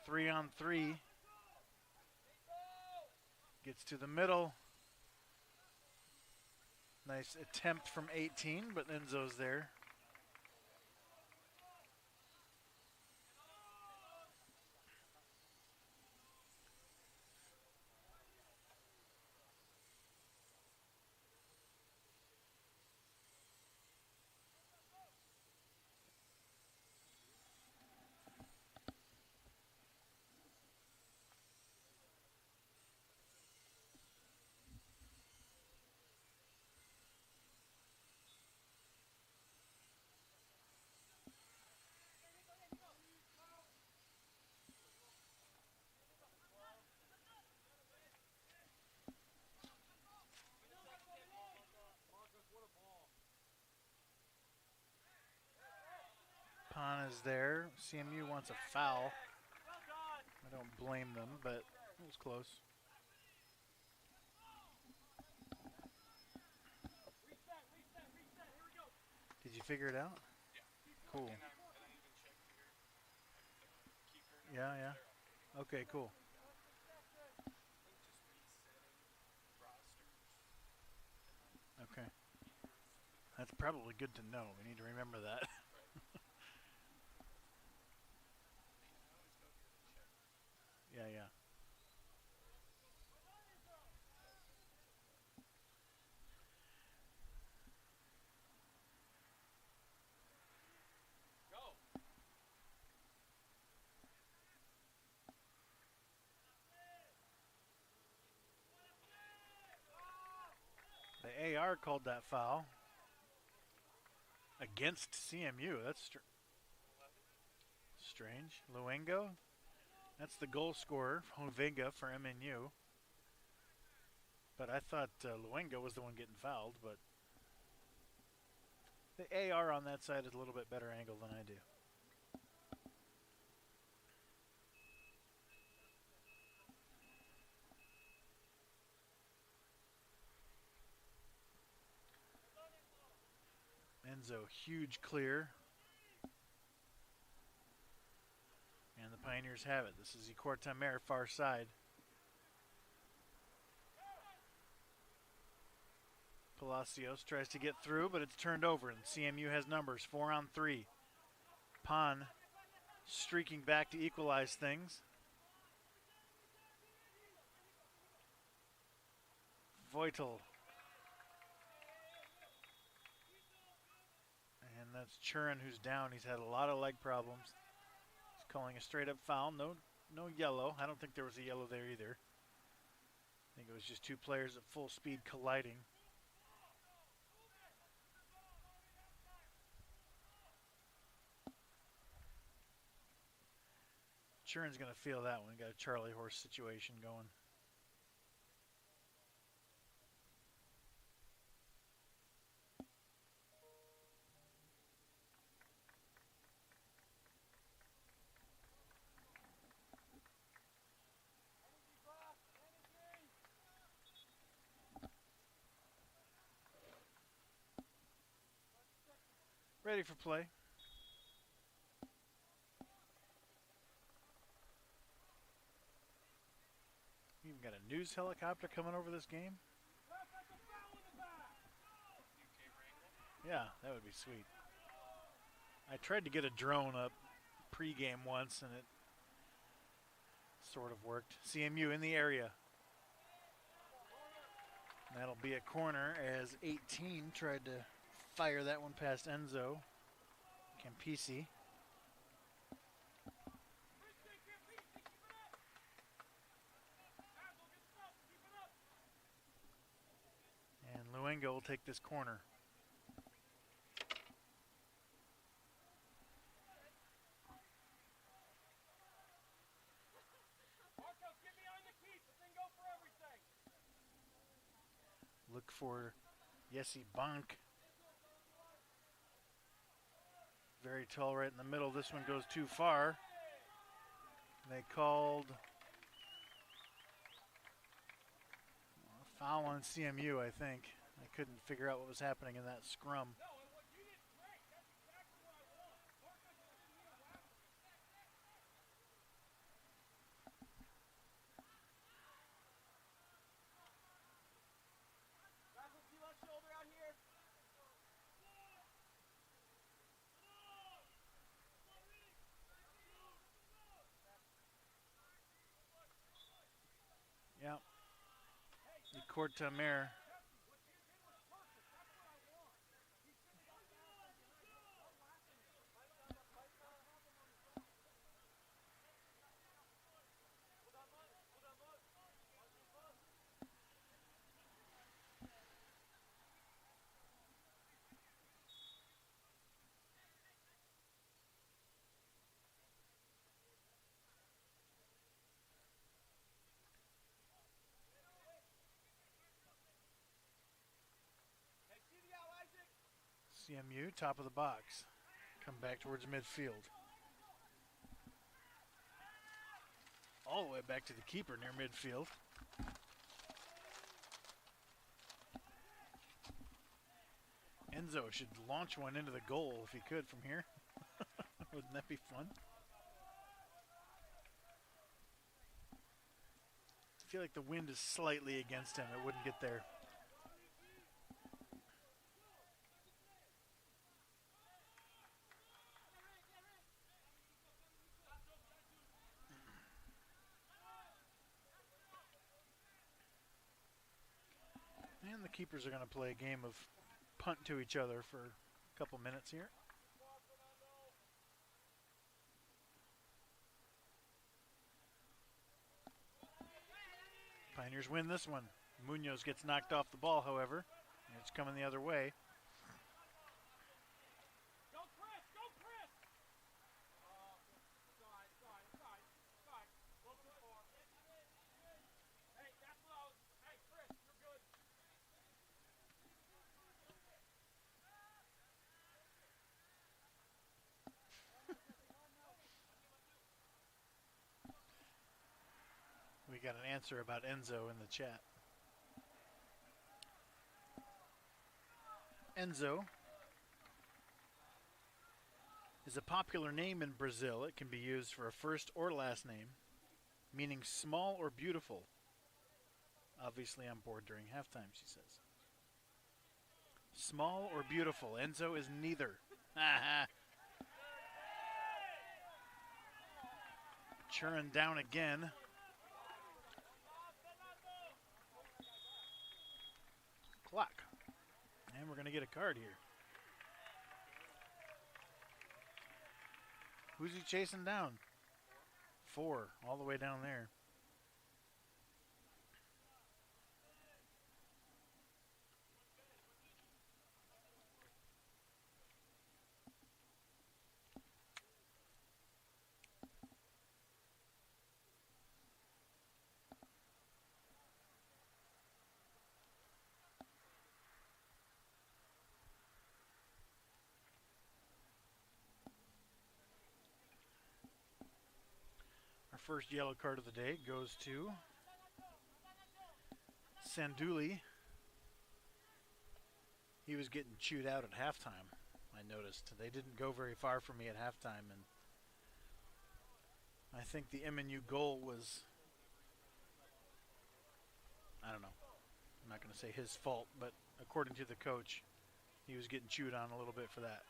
3-on-3. Gets to the middle. Nice attempt from 18, but Enzo's there. Pon is there. CMU wants a foul. I don't blame them, but it was close. Did you figure it out? Cool. Yeah, yeah. Okay, cool. Okay. That's probably good to know. We need to remember that. Yeah, yeah. The AR called that foul against CMU. That's strange. Luengo? That's the goal scorer, Hovenga for MNU. But I thought Luengo was the one getting fouled, but the AR on that side is a little bit better angle than I do. Enzo, huge clear. And the Pioneers have it. This is Cortamer, far side. Palacios tries to get through, but it's turned over, and CMU has numbers, 4-on-3. Pon streaking back to equalize things. Voitel. And that's Churin who's down. He's had a lot of leg problems. He's calling a straight up foul. No yellow. I don't think there was a yellow there either. I think it was just two players at full speed colliding. Churin's going to feel that one. Got a Charlie horse situation going. Ready for play. Even got a news helicopter coming over this game. Yeah, that would be sweet. I tried to get a drone up pre-game once, and it sort of worked. CMU in the area. That'll be a corner as 18 tried to fire that one past Enzo Campisi. And Luengo will take this corner. Look for Jesse Bank. Very tall right in the middle. This one goes too far. They called a foul on CMU, I think. I couldn't figure out what was happening in that scrum. Yeah. The court to Amir. CMU, top of the box. Come back towards midfield. All the way back to the keeper near midfield. Enzo should launch one into the goal if he could from here. Wouldn't that be fun? I feel like the wind is slightly against him. It wouldn't get there. And the keepers are going to play a game of punt to each other for a couple minutes here. Pioneers win this one. Munoz gets knocked off the ball, however. And it's coming the other way. We got an answer about Enzo in the chat. Enzo is a popular name in Brazil. It can be used for a first or last name, meaning small or beautiful. Obviously on board during halftime, she says. Small or beautiful. Enzo is neither. Churning down again. Clock. And we're going to get a card here. Who's he chasing down? 4, all the way down there. First yellow card of the day goes to Sanduli. He was getting chewed out at halftime. I noticed. They didn't go very far for me at halftime, and I think the MNU goal was, I don't know, I'm not going to say his fault, but according to the coach, he was getting chewed on a little bit for that.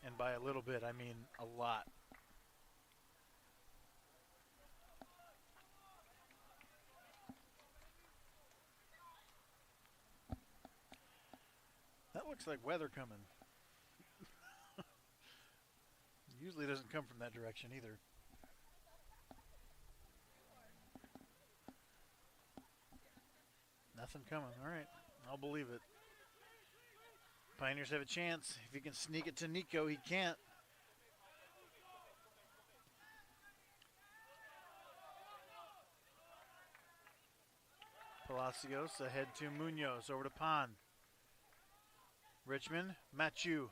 And by a little bit, I mean a lot. That looks like weather coming. Usually doesn't come from that direction either. Nothing coming. All right, I'll believe it. Pioneers have a chance. If he can sneak it to Nico, he can't. Palacios ahead to Munoz, over to Pon. Richmond, Machu.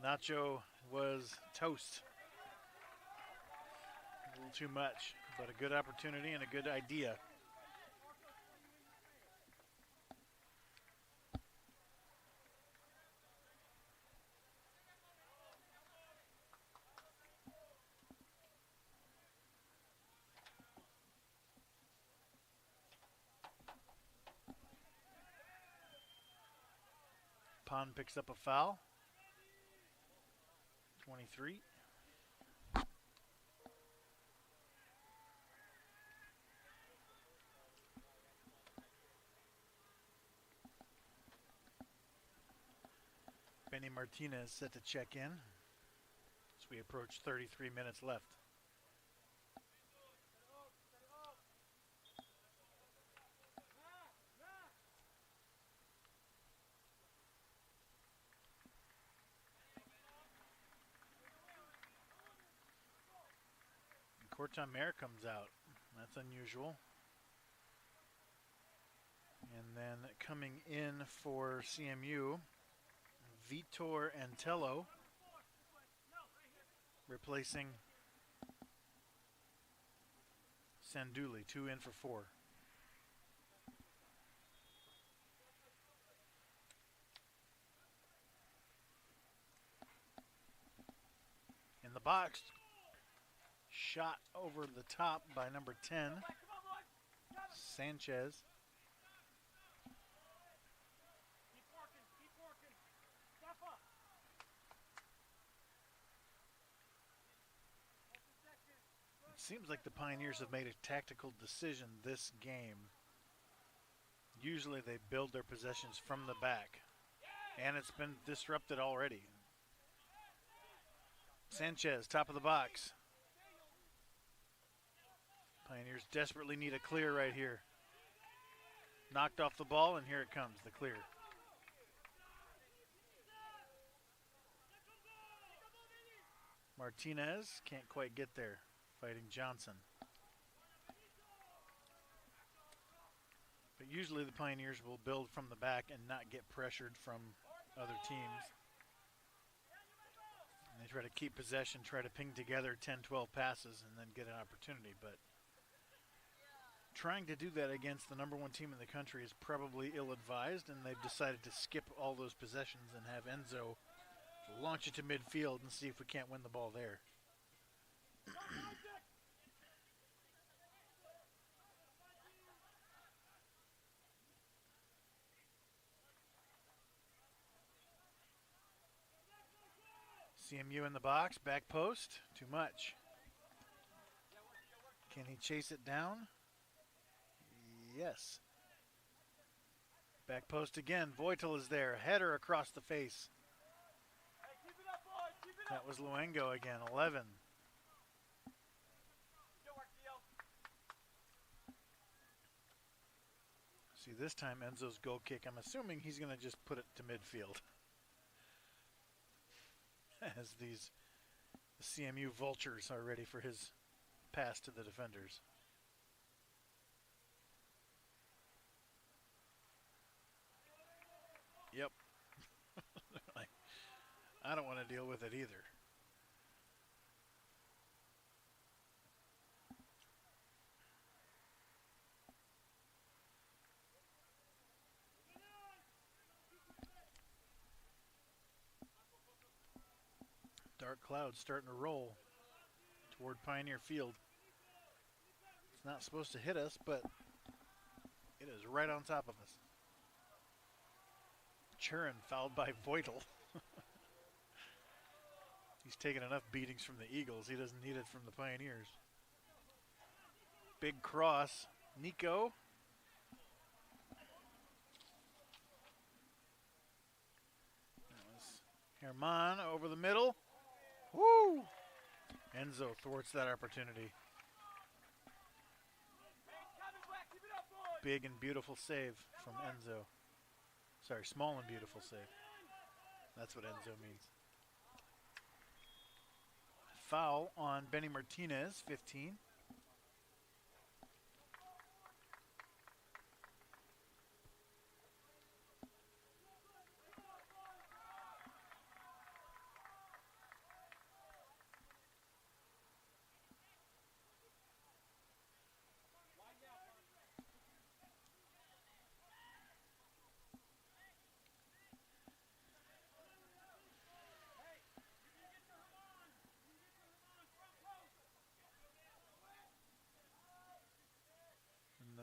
Nacho was toast. A little too much, but a good opportunity and a good idea. Pon picks up a foul. 23. Benny Martinez set to check in as we approach 33 minutes left. Corton Mayer comes out. That's unusual. And then coming in for CMU, Vitor Antello, replacing Sanduli, 2 in for 4. In the box, shot over the top by number 10, Sanchez. It seems like the Pioneers have made a tactical decision this game. Usually they build their possessions from the back, and it's been disrupted already. Sanchez, top of the box. Pioneers desperately need a clear right here. Knocked off the ball, and here it comes, the clear. Martinez can't quite get there, fighting Johnson. But usually the Pioneers will build from the back and not get pressured from other teams. And they try to keep possession, try to ping together 10, 12 passes, and then get an opportunity. But trying to do that against the number 1 team in the country is probably ill-advised, and they've decided to skip all those possessions and have Enzo launch it to midfield and see if we can't win the ball there. CMU in the box, back post, too much. Can he chase it down? Yes. Back post again, Voitel is there, header across the face. That was Luengo again, 11. See, this time Enzo's goal kick, I'm assuming he's going to just put it to midfield. As these CMU vultures are ready for his pass to the defenders. Yep. I don't want to deal with it either. Dark clouds starting to roll toward Pioneer Field. It's not supposed to hit us, but it is right on top of us. Churin fouled by Voitel. He's taken enough beatings from the Eagles. He doesn't need it from the Pioneers. Big cross. Nico. Herman over the middle. Woo! Enzo thwarts that opportunity. Big and beautiful save from Enzo. Sorry, small and beautiful save. That's what Enzo means. Foul on Benny Martinez, 15.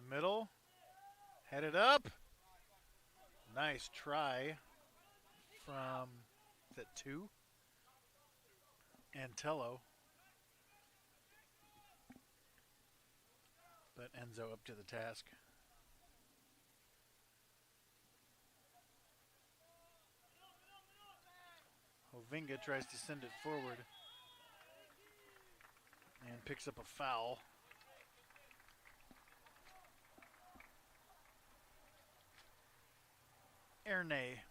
Middle, headed up. Nice try from, is that 2? Antello. But Enzo up to the task. Hovinga tries to send it forward and picks up a foul. Erne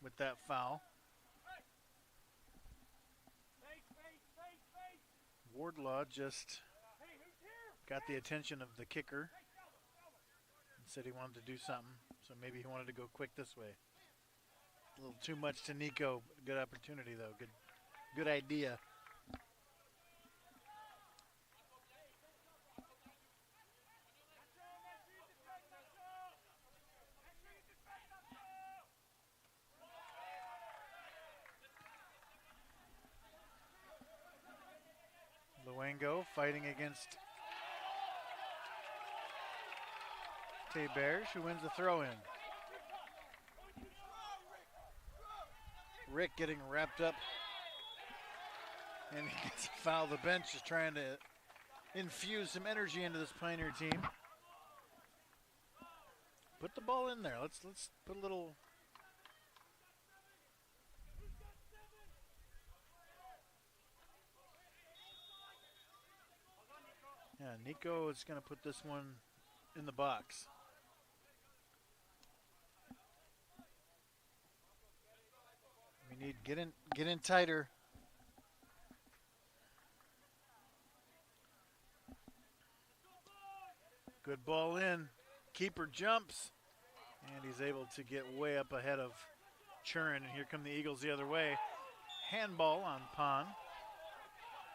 with that foul. Wardlaw just got the attention of the kicker and said he wanted to do something, so maybe he wanted to go quick this way. A little too much to Nico. Good opportunity though. Good idea. Luengo fighting against Tebers, who wins the throw-in. Rick getting wrapped up, and he gets a foul. The bench is trying to infuse some energy into this Pioneer team. Put the ball in there. Let's put a little. Yeah, Nico is going to put this one in the box. We need get in tighter. Good ball in. Keeper jumps, and he's able to get way up ahead of Churin. And here come the Eagles the other way. Handball on Pon.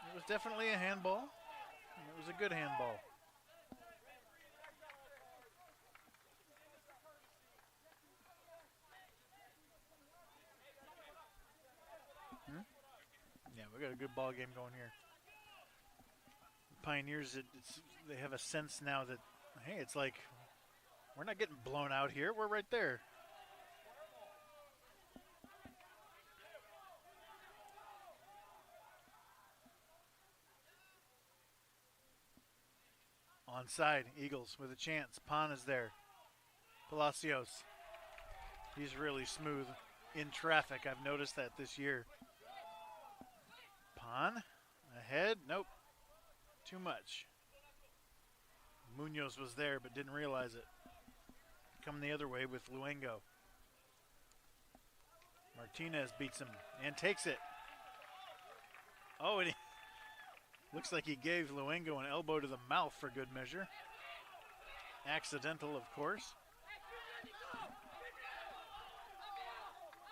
It was definitely a handball. It was a good handball. Yeah, we got a good ball game going here. Pioneers, they have a sense now that, hey, it's like we're not getting blown out here. We're right there. Onside, Eagles with a chance. Pon is there. Palacios. He's really smooth in traffic. I've noticed that this year. Pon ahead. Nope. Too much. Munoz was there but didn't realize it. Coming the other way with Luengo. Martinez beats him and takes it. Oh, and he looks like he gave Luengo an elbow to the mouth for good measure. Accidental, of course.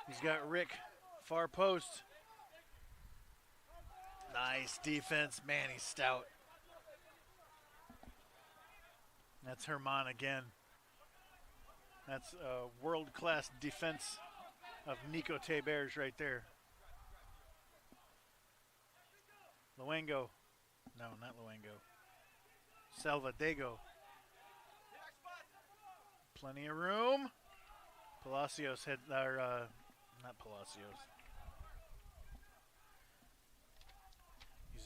He's got Rick, far post. Nice defense. Man, he's stout. That's Herman again. That's a world-class defense of Nico Tebers right there. Luengo. No, not Luengo. Salvadego. Plenty of room. Palacios had, not Palacios.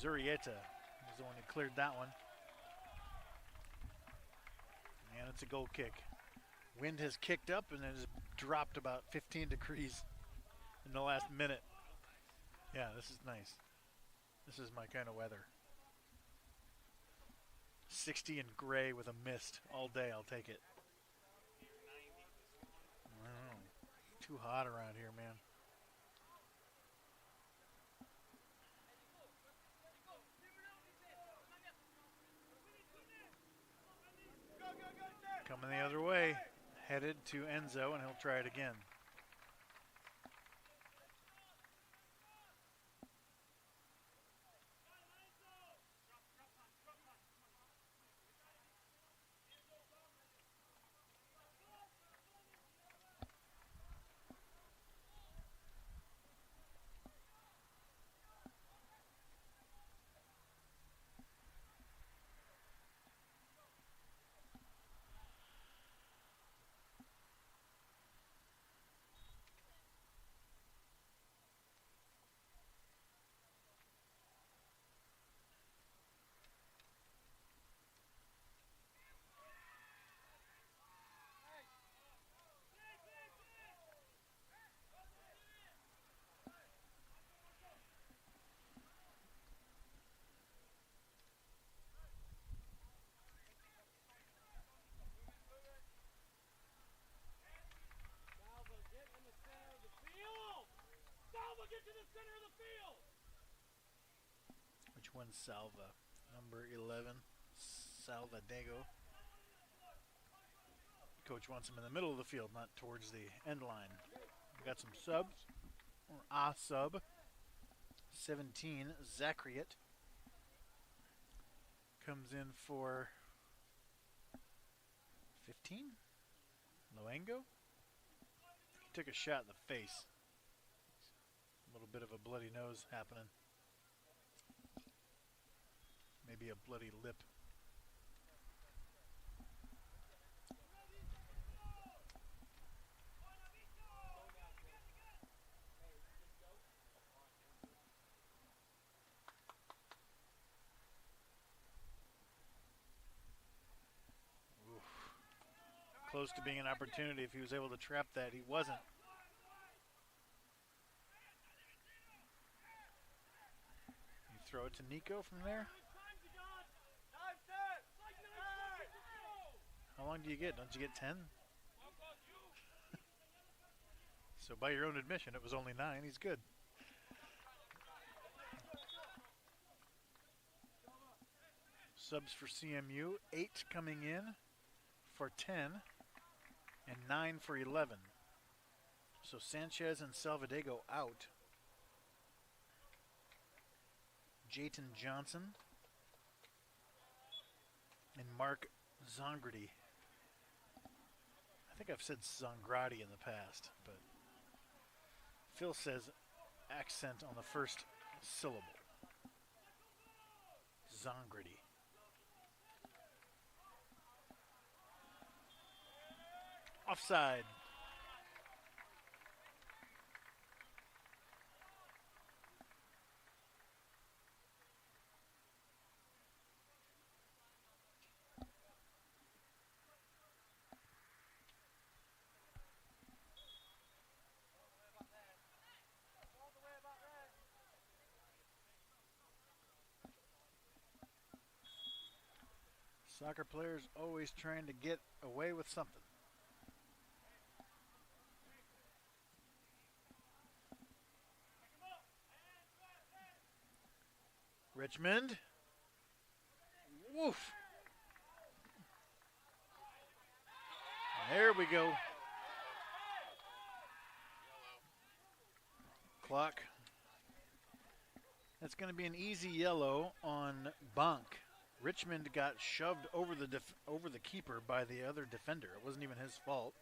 Zurieta is the one who cleared that one. And it's a goal kick. Wind has kicked up and it has dropped about 15 degrees in the last minute. Yeah, this is nice. This is my kind of weather. 60 and gray with a mist all day. I'll take it. Wow. Too hot around here, man. Coming the other way, headed to Enzo, and he'll try it again. Which one's Salva? Number 11, Salvadego. Coach wants him in the middle of the field, not towards the end line. We got some subs. Or a sub. 17, Zachariot. Comes in for 15. Luengo. He took a shot in the face. A little bit of a bloody nose happening. Maybe a bloody lip. Oof. Close to being an opportunity if he was able to trap that. He wasn't. You throw it to Nico from there. How long do you get? Don't you get 10? So by your own admission, it was only 9. He's good. Subs for CMU, 8 coming in for 10 and 9 for 11. So Sanchez and Salvadego out. Jayton Johnson and Mark Zongrady. I think I've said Zongrady in the past, but Phil says accent on the first syllable. Zongrady. Offside. Soccer players always trying to get away with something. Richmond. Woof. There we go. Clock. That's going to be an easy yellow on Bonk. Richmond got shoved over the keeper by the other defender. It wasn't even his fault.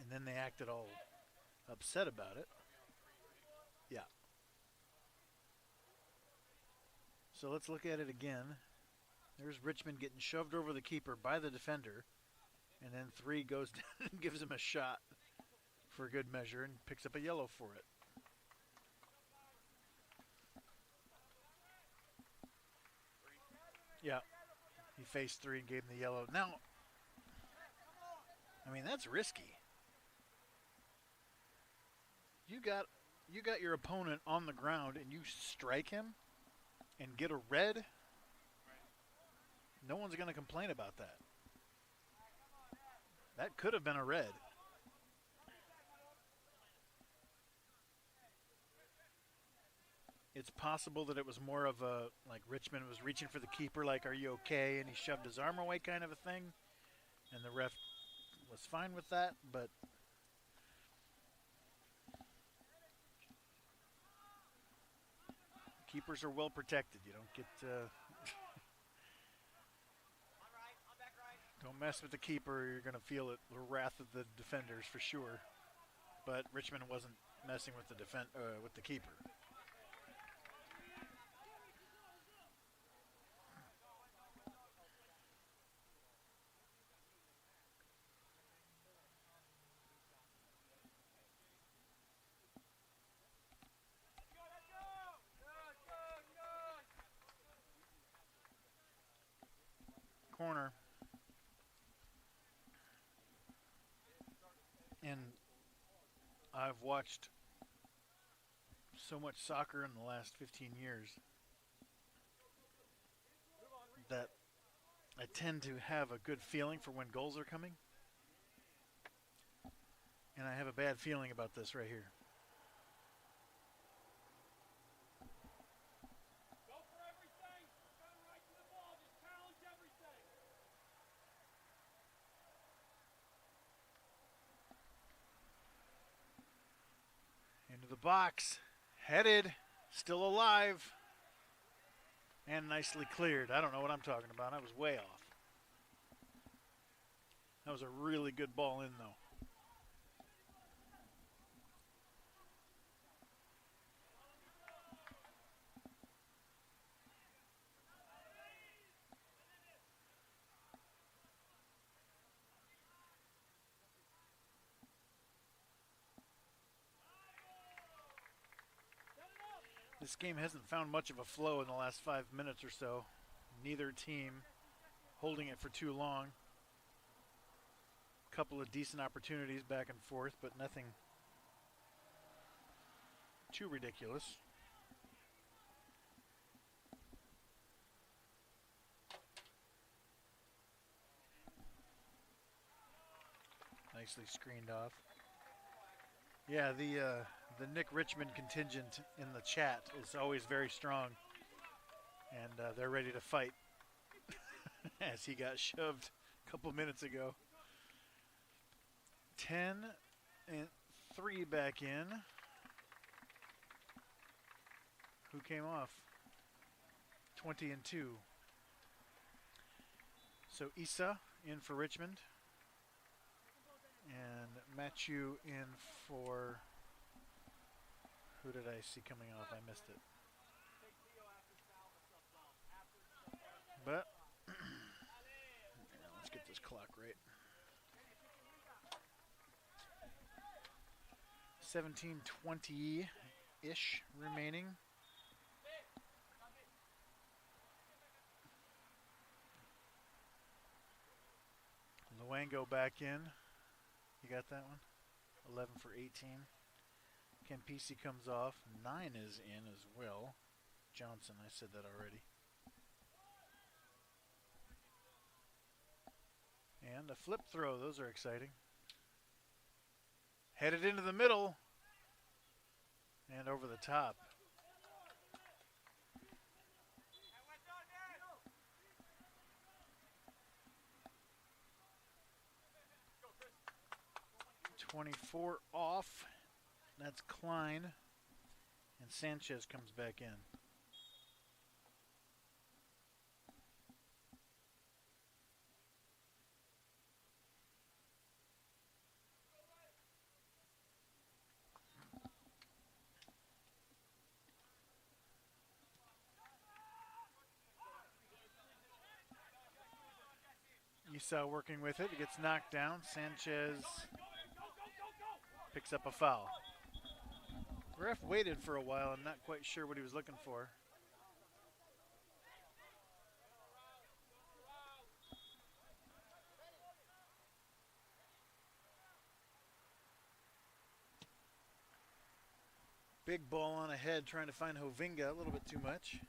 And then they acted all upset about it. Yeah. So let's look at it again. There's Richmond getting shoved over the keeper by the defender. And then 3 goes down and gives him a shot for good measure and picks up a yellow for it. Yeah, he faced 3 and gave him the yellow. Now, I mean, that's risky. You got your opponent on the ground and you strike him and get a red. No one's going to complain about that. That could have been a red. It's possible that it was more of a, like Richmond was reaching for the keeper, like, are you okay? And he shoved his arm away kind of a thing. And the ref was fine with that, but keepers are well protected. You don't get, don't mess with the keeper. You're going to feel it, the wrath of the defenders for sure. But Richmond wasn't messing with with the keeper. Corner. And I've watched so much soccer in the last 15 years that I tend to have a good feeling for when goals are coming. And I have a bad feeling about this right here. Into the box, headed, still alive, and nicely cleared. I don't know what I'm talking about. I was way off. That was a really good ball in, though. This game hasn't found much of a flow in the last 5 minutes or so. Neither team holding it for too long. A couple of decent opportunities back and forth, but nothing too ridiculous. Nicely screened off. Yeah, the Nick Richmond contingent in the chat is always very strong, and they're ready to fight as he got shoved a couple minutes ago. 10 and 3 back in. Who came off? 20 and 2. So Issa in for Richmond. And Matthew in for, who did I see coming off? I missed it. But let's get this clock right. 17:20-ish remaining. Luango back in. You got that one? 11 for 18. Campisi comes off. 9 is in as well. Johnson, I said that already. And a flip throw. Those are exciting. Headed into the middle. And over the top. .24 off. That's Klein. And Sanchez comes back in. Esau working with it. It gets knocked down. Sanchez picks up a foul. Ref waited for a while. I'm not quite sure what he was looking for. Big ball on ahead, trying to find Hovinga a little bit too much.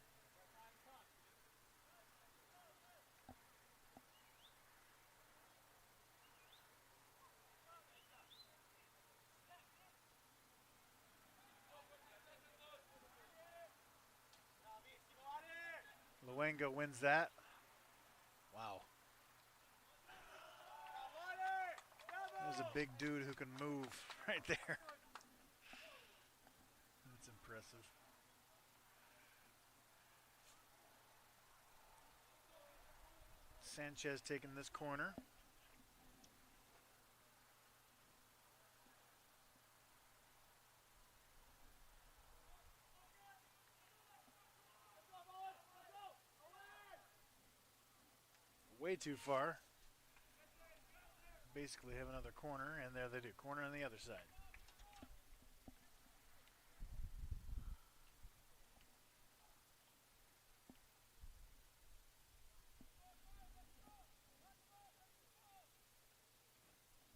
Luenga wins that. Wow. There's a big dude who can move right there. That's impressive. Sanchez taking this corner. Way too far. Basically have another corner, and there they do. Corner on the other side.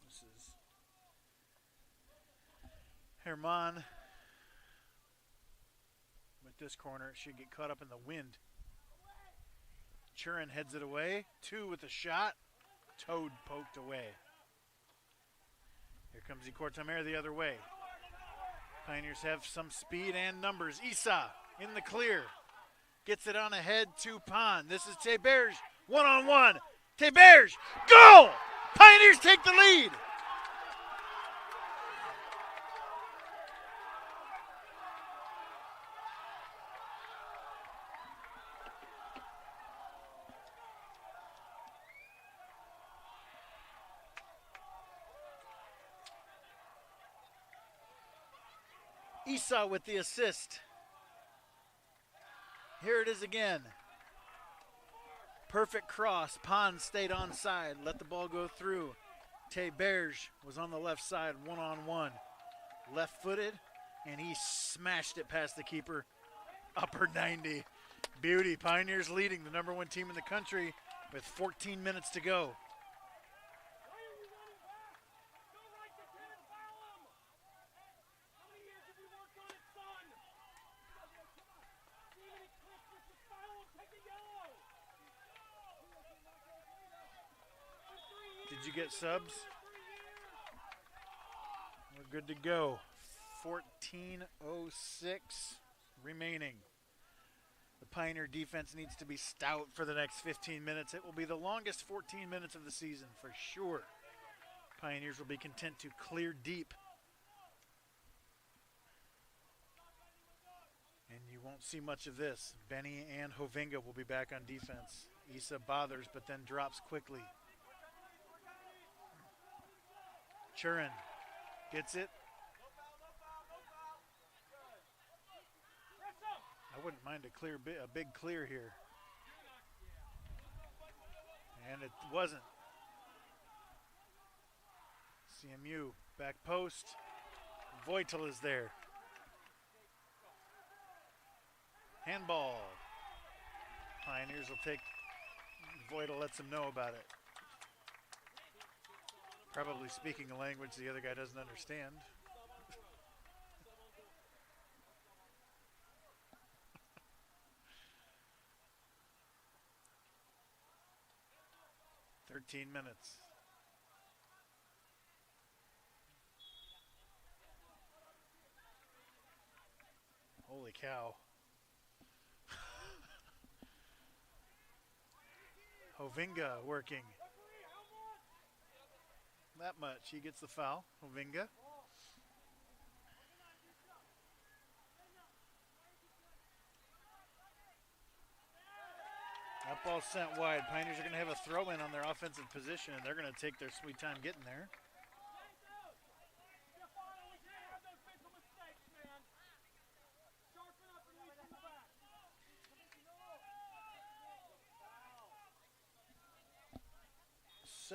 This is Herman with this corner. It should get caught up in the wind. Churin heads it away. 2 with a shot. Toad poked away. Here comes Ikortamer the other way. Pioneers have some speed and numbers. Issa in the clear. Gets it on ahead to Pan. This is Teberge. One-on-one. Teberge. Goal! Pioneers take the lead. Esau with the assist. Here it is again. Perfect cross. Pan stayed onside. Let the ball go through. Teberge was on the left side, one-on-one. Left-footed, and he smashed it past the keeper. Upper 90. Beauty. Pioneers leading the #1 team in the country with 14 minutes to go. Did you get subs? We're good to go. 14:06 remaining. The Pioneer defense needs to be stout for the next 15 minutes. It will be the longest 14 minutes of the season for sure. Pioneers will be content to clear deep. And you won't see much of this. Benny and Hovinga will be back on defense. Issa bothers but then drops quickly. Churin gets it. I wouldn't mind a big clear here. And it wasn't. CMU back post. Voitel is there. Handball. Pioneers will take. Voitel lets them know about it. Probably speaking a language the other guy doesn't understand. "13 minutes. Holy cow. Hovinga working. That much. He gets the foul. Hovinga. That ball sent wide. Pioneers are going to have a throw-in on their offensive position, and they're going to take their sweet time getting there.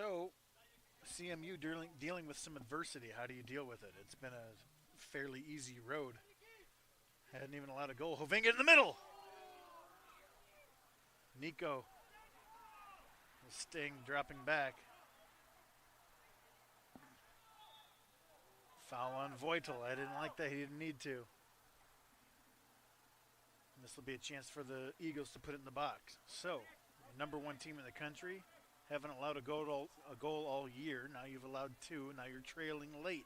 So, CMU dealing with some adversity. How do you deal with it? It's been a fairly easy road. Hadn't even allowed a goal. Hovinga in the middle. Nico. Sting dropping back. Foul on Voitel. I didn't like that. He didn't need to. And this will be a chance for the Eagles to put it in the box. So, number one team in the country. Haven't allowed a goal all year. Now you've allowed two. Now you're trailing late.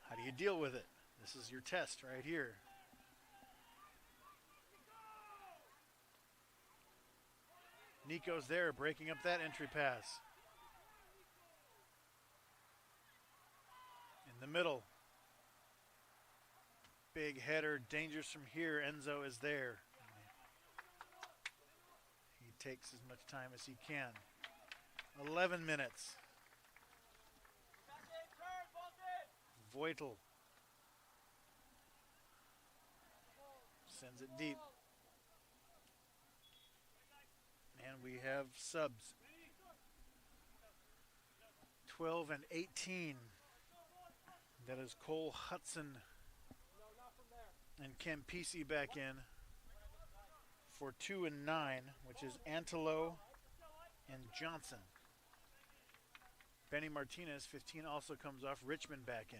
How do you deal with it? This is your test right here. Nico's there, breaking up that entry pass. In the middle. Big header, dangerous from here. Enzo is there. He takes as much time as he can. 11 minutes. Voitel sends it deep. And we have subs. 12 and 18. That is Cole Hudson and Campisi back in for 2 and 9, which is Antelo and Johnson. Benny Martinez, 15, also comes off. Richmond back in.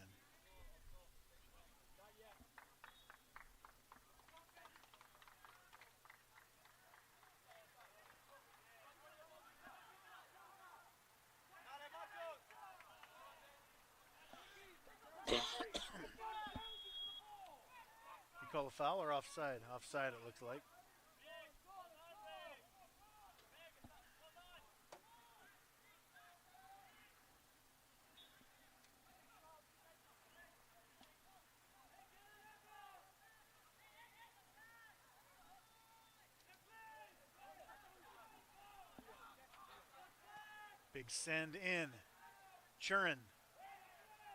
You call a foul or offside? Offside, it looks like. Big send in. Churin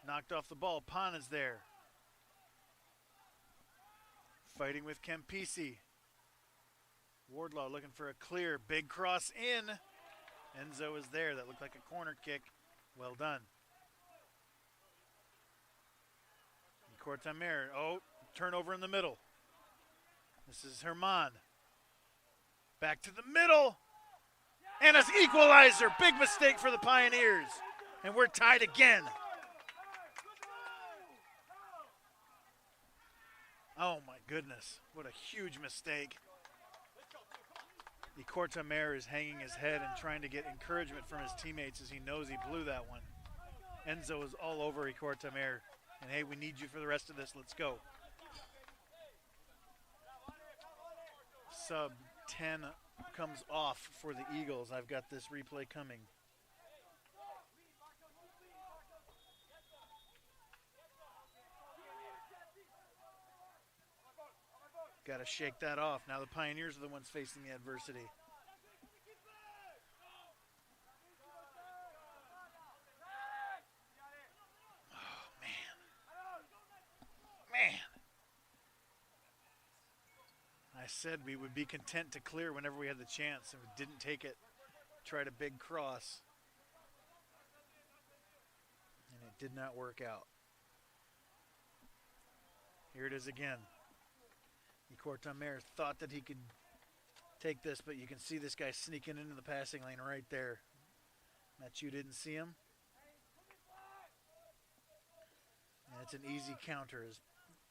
knocked off the ball. Pan is there. Fighting with Campisi. Wardlaw looking for a clear. Big cross in. Enzo is there. That looked like a corner kick. Well done. Cortamer. Oh, turnover in the middle. This is Herman. Back to the middle. And an equalizer. Big mistake for the Pioneers. And we're tied again. Oh my goodness. What a huge mistake. Cortamer is hanging his head and trying to get encouragement from his teammates as he knows he blew that one. Enzo is all over Cortamer. And hey, we need you for the rest of this. Let's go. Sub 10 comes off for the Eagles. I've got this replay coming. Got to shake that off. Now the Pioneers are the ones facing the adversity. Oh, man. I said we would be content to clear whenever we had the chance, and we didn't take it. Tried a big cross. And it did not work out. Here it is again. Cortamer thought that he could take this, but you can see this guy sneaking into the passing lane right there. Mathieu didn't see him. And it's an easy counter as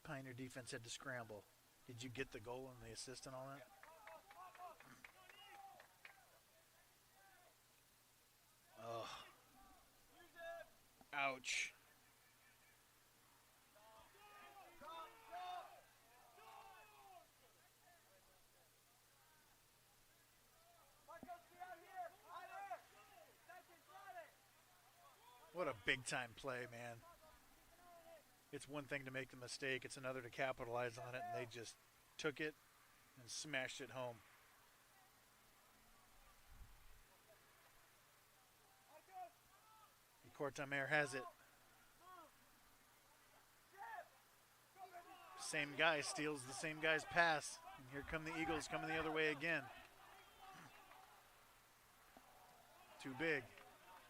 Pioneer defense had to scramble. Did you get the goal and the assist and all that? Oh. Ouch. What a big-time play, man. It's one thing to make the mistake. It's another to capitalize on it, and they just took it and smashed it home. Cortamer has it. Same guy steals the same guy's pass. And here come the Eagles coming the other way again. Too big.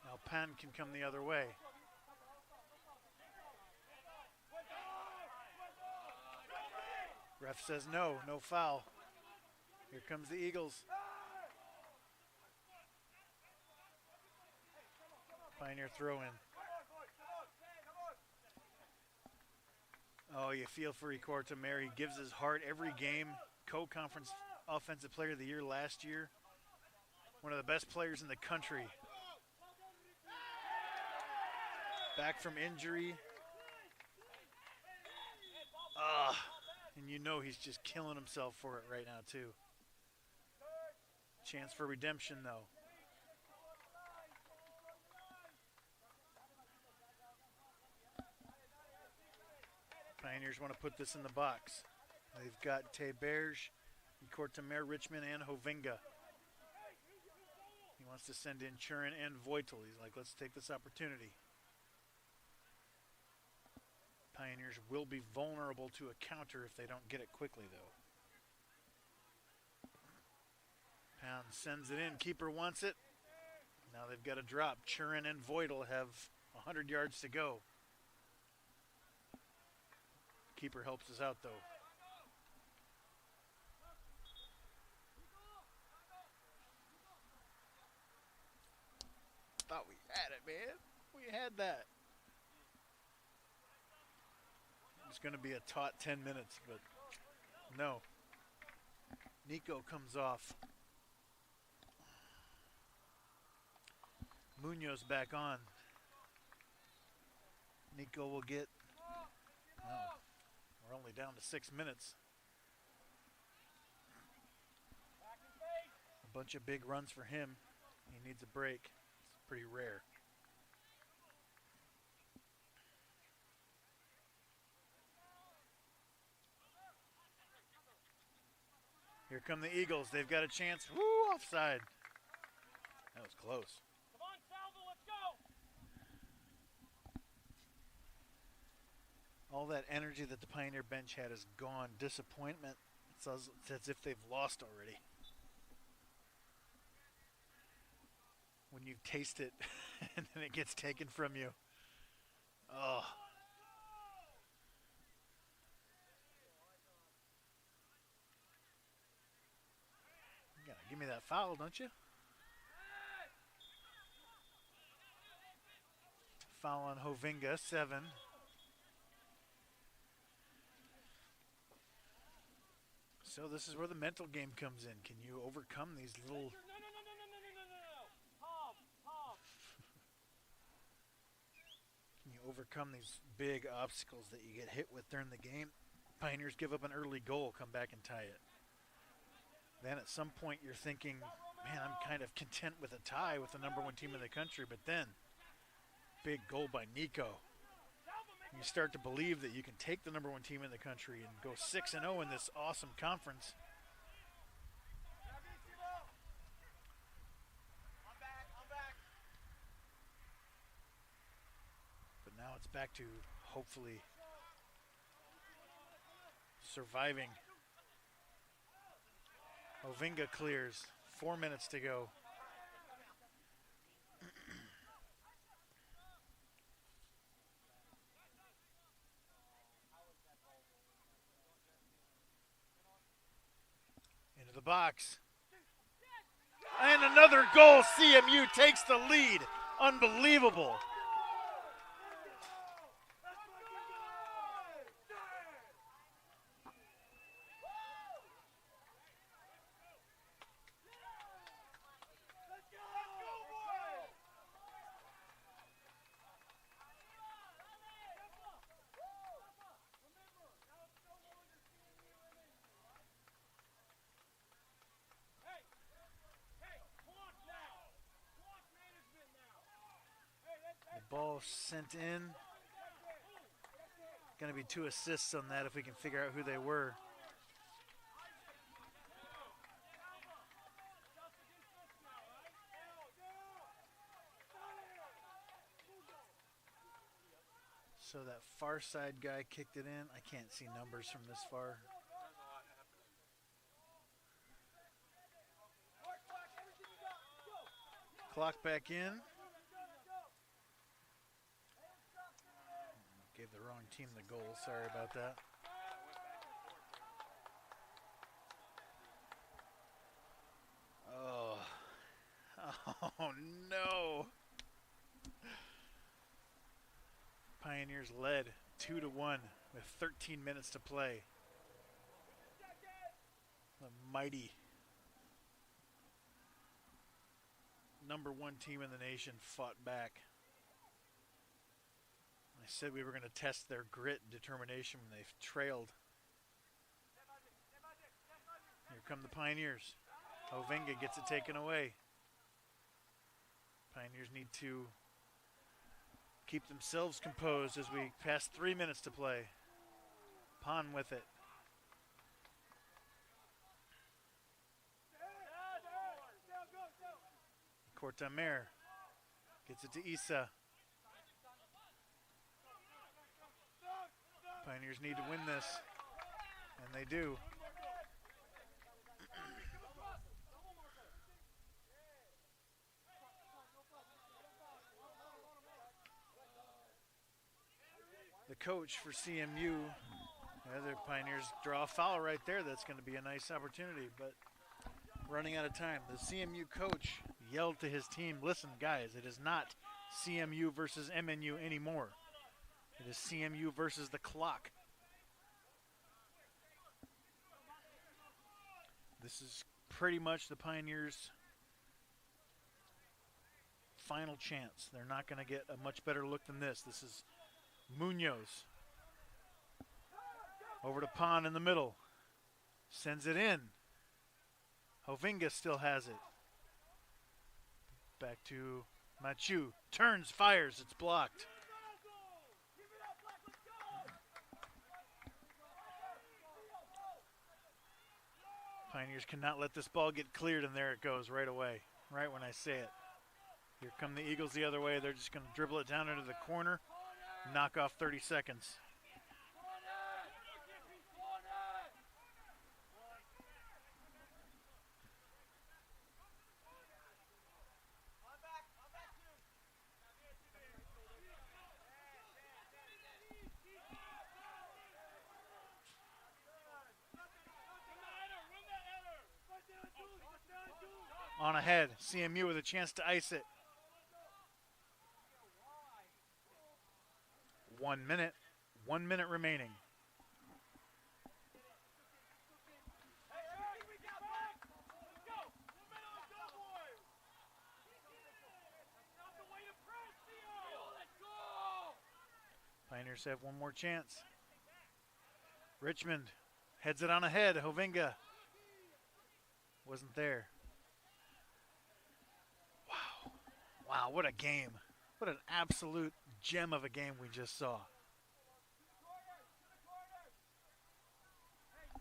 Now Penn can come the other way. Ref says no foul. Here comes the Eagles. Pioneer throw in. Oh, you feel for Equalizer. He gives his heart every game. Co-conference Offensive Player of the Year last year. One of the best players in the country. Back from injury. And you know he's just killing himself for it right now, too. Chance for redemption, though. Pioneers want to put this in the box. They've got Teberge, Equalizer, Richmond, and Hovinga. He wants to send in Churin and Voitel. He's like, let's take this opportunity. Pioneers will be vulnerable to a counter if they don't get it quickly, though. Pound sends it in. Keeper wants it. Now they've got a drop. Churin and Voitel have 100 yards to go. Keeper helps us out, though. Thought we had it, man. We had that. It's going to be a taut 10 minutes, but no. Nico comes off. Munoz back on. Nico will get... Oh, we're only down to 6 minutes. A bunch of big runs for him. He needs a break. It's pretty rare. Here come the Eagles. They've got a chance. Woo, offside. That was close. Come on, Salvo, let's go. All that energy that the Pioneer bench had is gone. Disappointment. It's as if they've lost already. When you taste it and then it gets taken from you. Oh. You gotta give me that foul, don't you? Foul on Hovinga, 7. So this is where the mental game comes in. Can you overcome these little... No. Tom. Can you overcome these big obstacles that you get hit with during the game? Pioneers give up an early goal, come back and tie it. Then at some point you're thinking, man, I'm kind of content with a tie with the #1 team in the country. But then, big goal by Nico. You start to believe that you can take the #1 team in the country and go 6-0 in this awesome conference. I'm back. But now it's back to hopefully surviving. Hovinga clears. 4 minutes to go. Into the box. And another goal. CMU takes the lead. Unbelievable. Ball sent in. Going to be 2 assists on that if we can figure out who they were. So that far side guy kicked it in. I can't see numbers from this far. Clock back in. team the goal. Sorry about that. Oh. Oh, no. Pioneers led 2-1 with 13 minutes to play. The mighty #1 team in the nation fought back. I said we were going to test their grit and determination when they've trailed. Here come the Pioneers. Hovinga gets it taken away. Pioneers need to keep themselves composed as we pass 3 minutes to play. Pon with it. Cortamer gets it to Issa. Pioneers need to win this, and they do. The coach for CMU, the Pioneers draw a foul right there. That's going to be a nice opportunity, but running out of time. The CMU coach yelled to his team, listen, guys, it is not CMU versus MNU anymore. It is CMU versus the clock. This is pretty much the Pioneers' final chance. They're not going to get a much better look than this. This is Munoz. Over to Pon in the middle. Sends it in. Hovinga still has it. Back to Machu. Turns, fires, it's blocked. Pioneers cannot let this ball get cleared, and there it goes right away, right when I say it. Here come the Eagles the other way. They're just going to dribble it down into the corner, knock off 30 seconds. On ahead, CMU with a chance to ice it. 1 minute, 1 minute remaining. Pioneers have one more chance. Richmond heads it on ahead. Hovinga wasn't there. Wow, what a game. What an absolute gem of a game we just saw.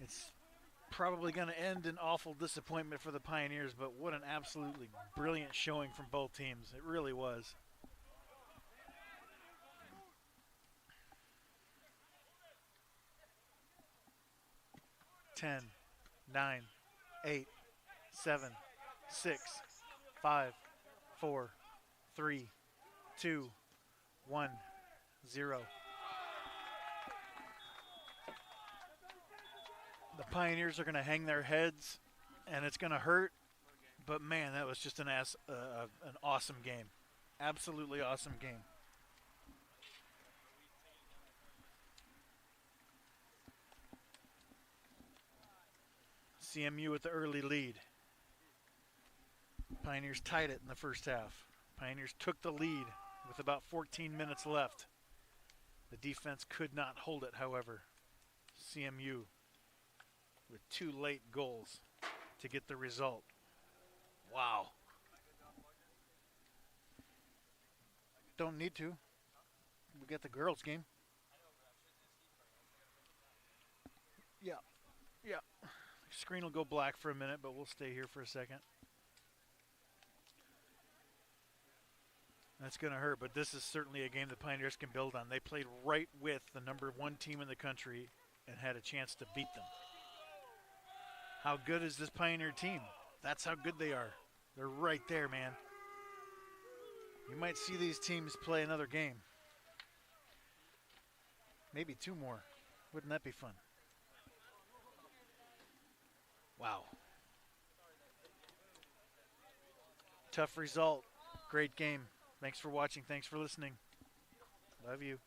It's probably going to end in awful disappointment for the Pioneers, but what an absolutely brilliant showing from both teams. It really was. Ten, 9, 8, 7, 6, 5, 4, 3, 2, 1, 0. The Pioneers are going to hang their heads, and it's going to hurt. But, man, that was just an awesome game. Absolutely awesome game. CMU with the early lead. Pioneers tied it in the first half. Pioneers took the lead with about 14 minutes left. The defense could not hold it, however. CMU with 2 late goals to get the result. Wow. Don't need to. We got the girls' game. Yeah. Screen will go black for a minute, but we'll stay here for a second. That's going to hurt, but this is certainly a game the Pioneers can build on. They played right with the #1 team in the country and had a chance to beat them. How good is this Pioneer team? That's how good they are. They're right there, man. You might see these teams play another game. Maybe 2 more. Wouldn't that be fun? Wow. Tough result. Great game. Thanks for watching. Thanks for listening. Love you.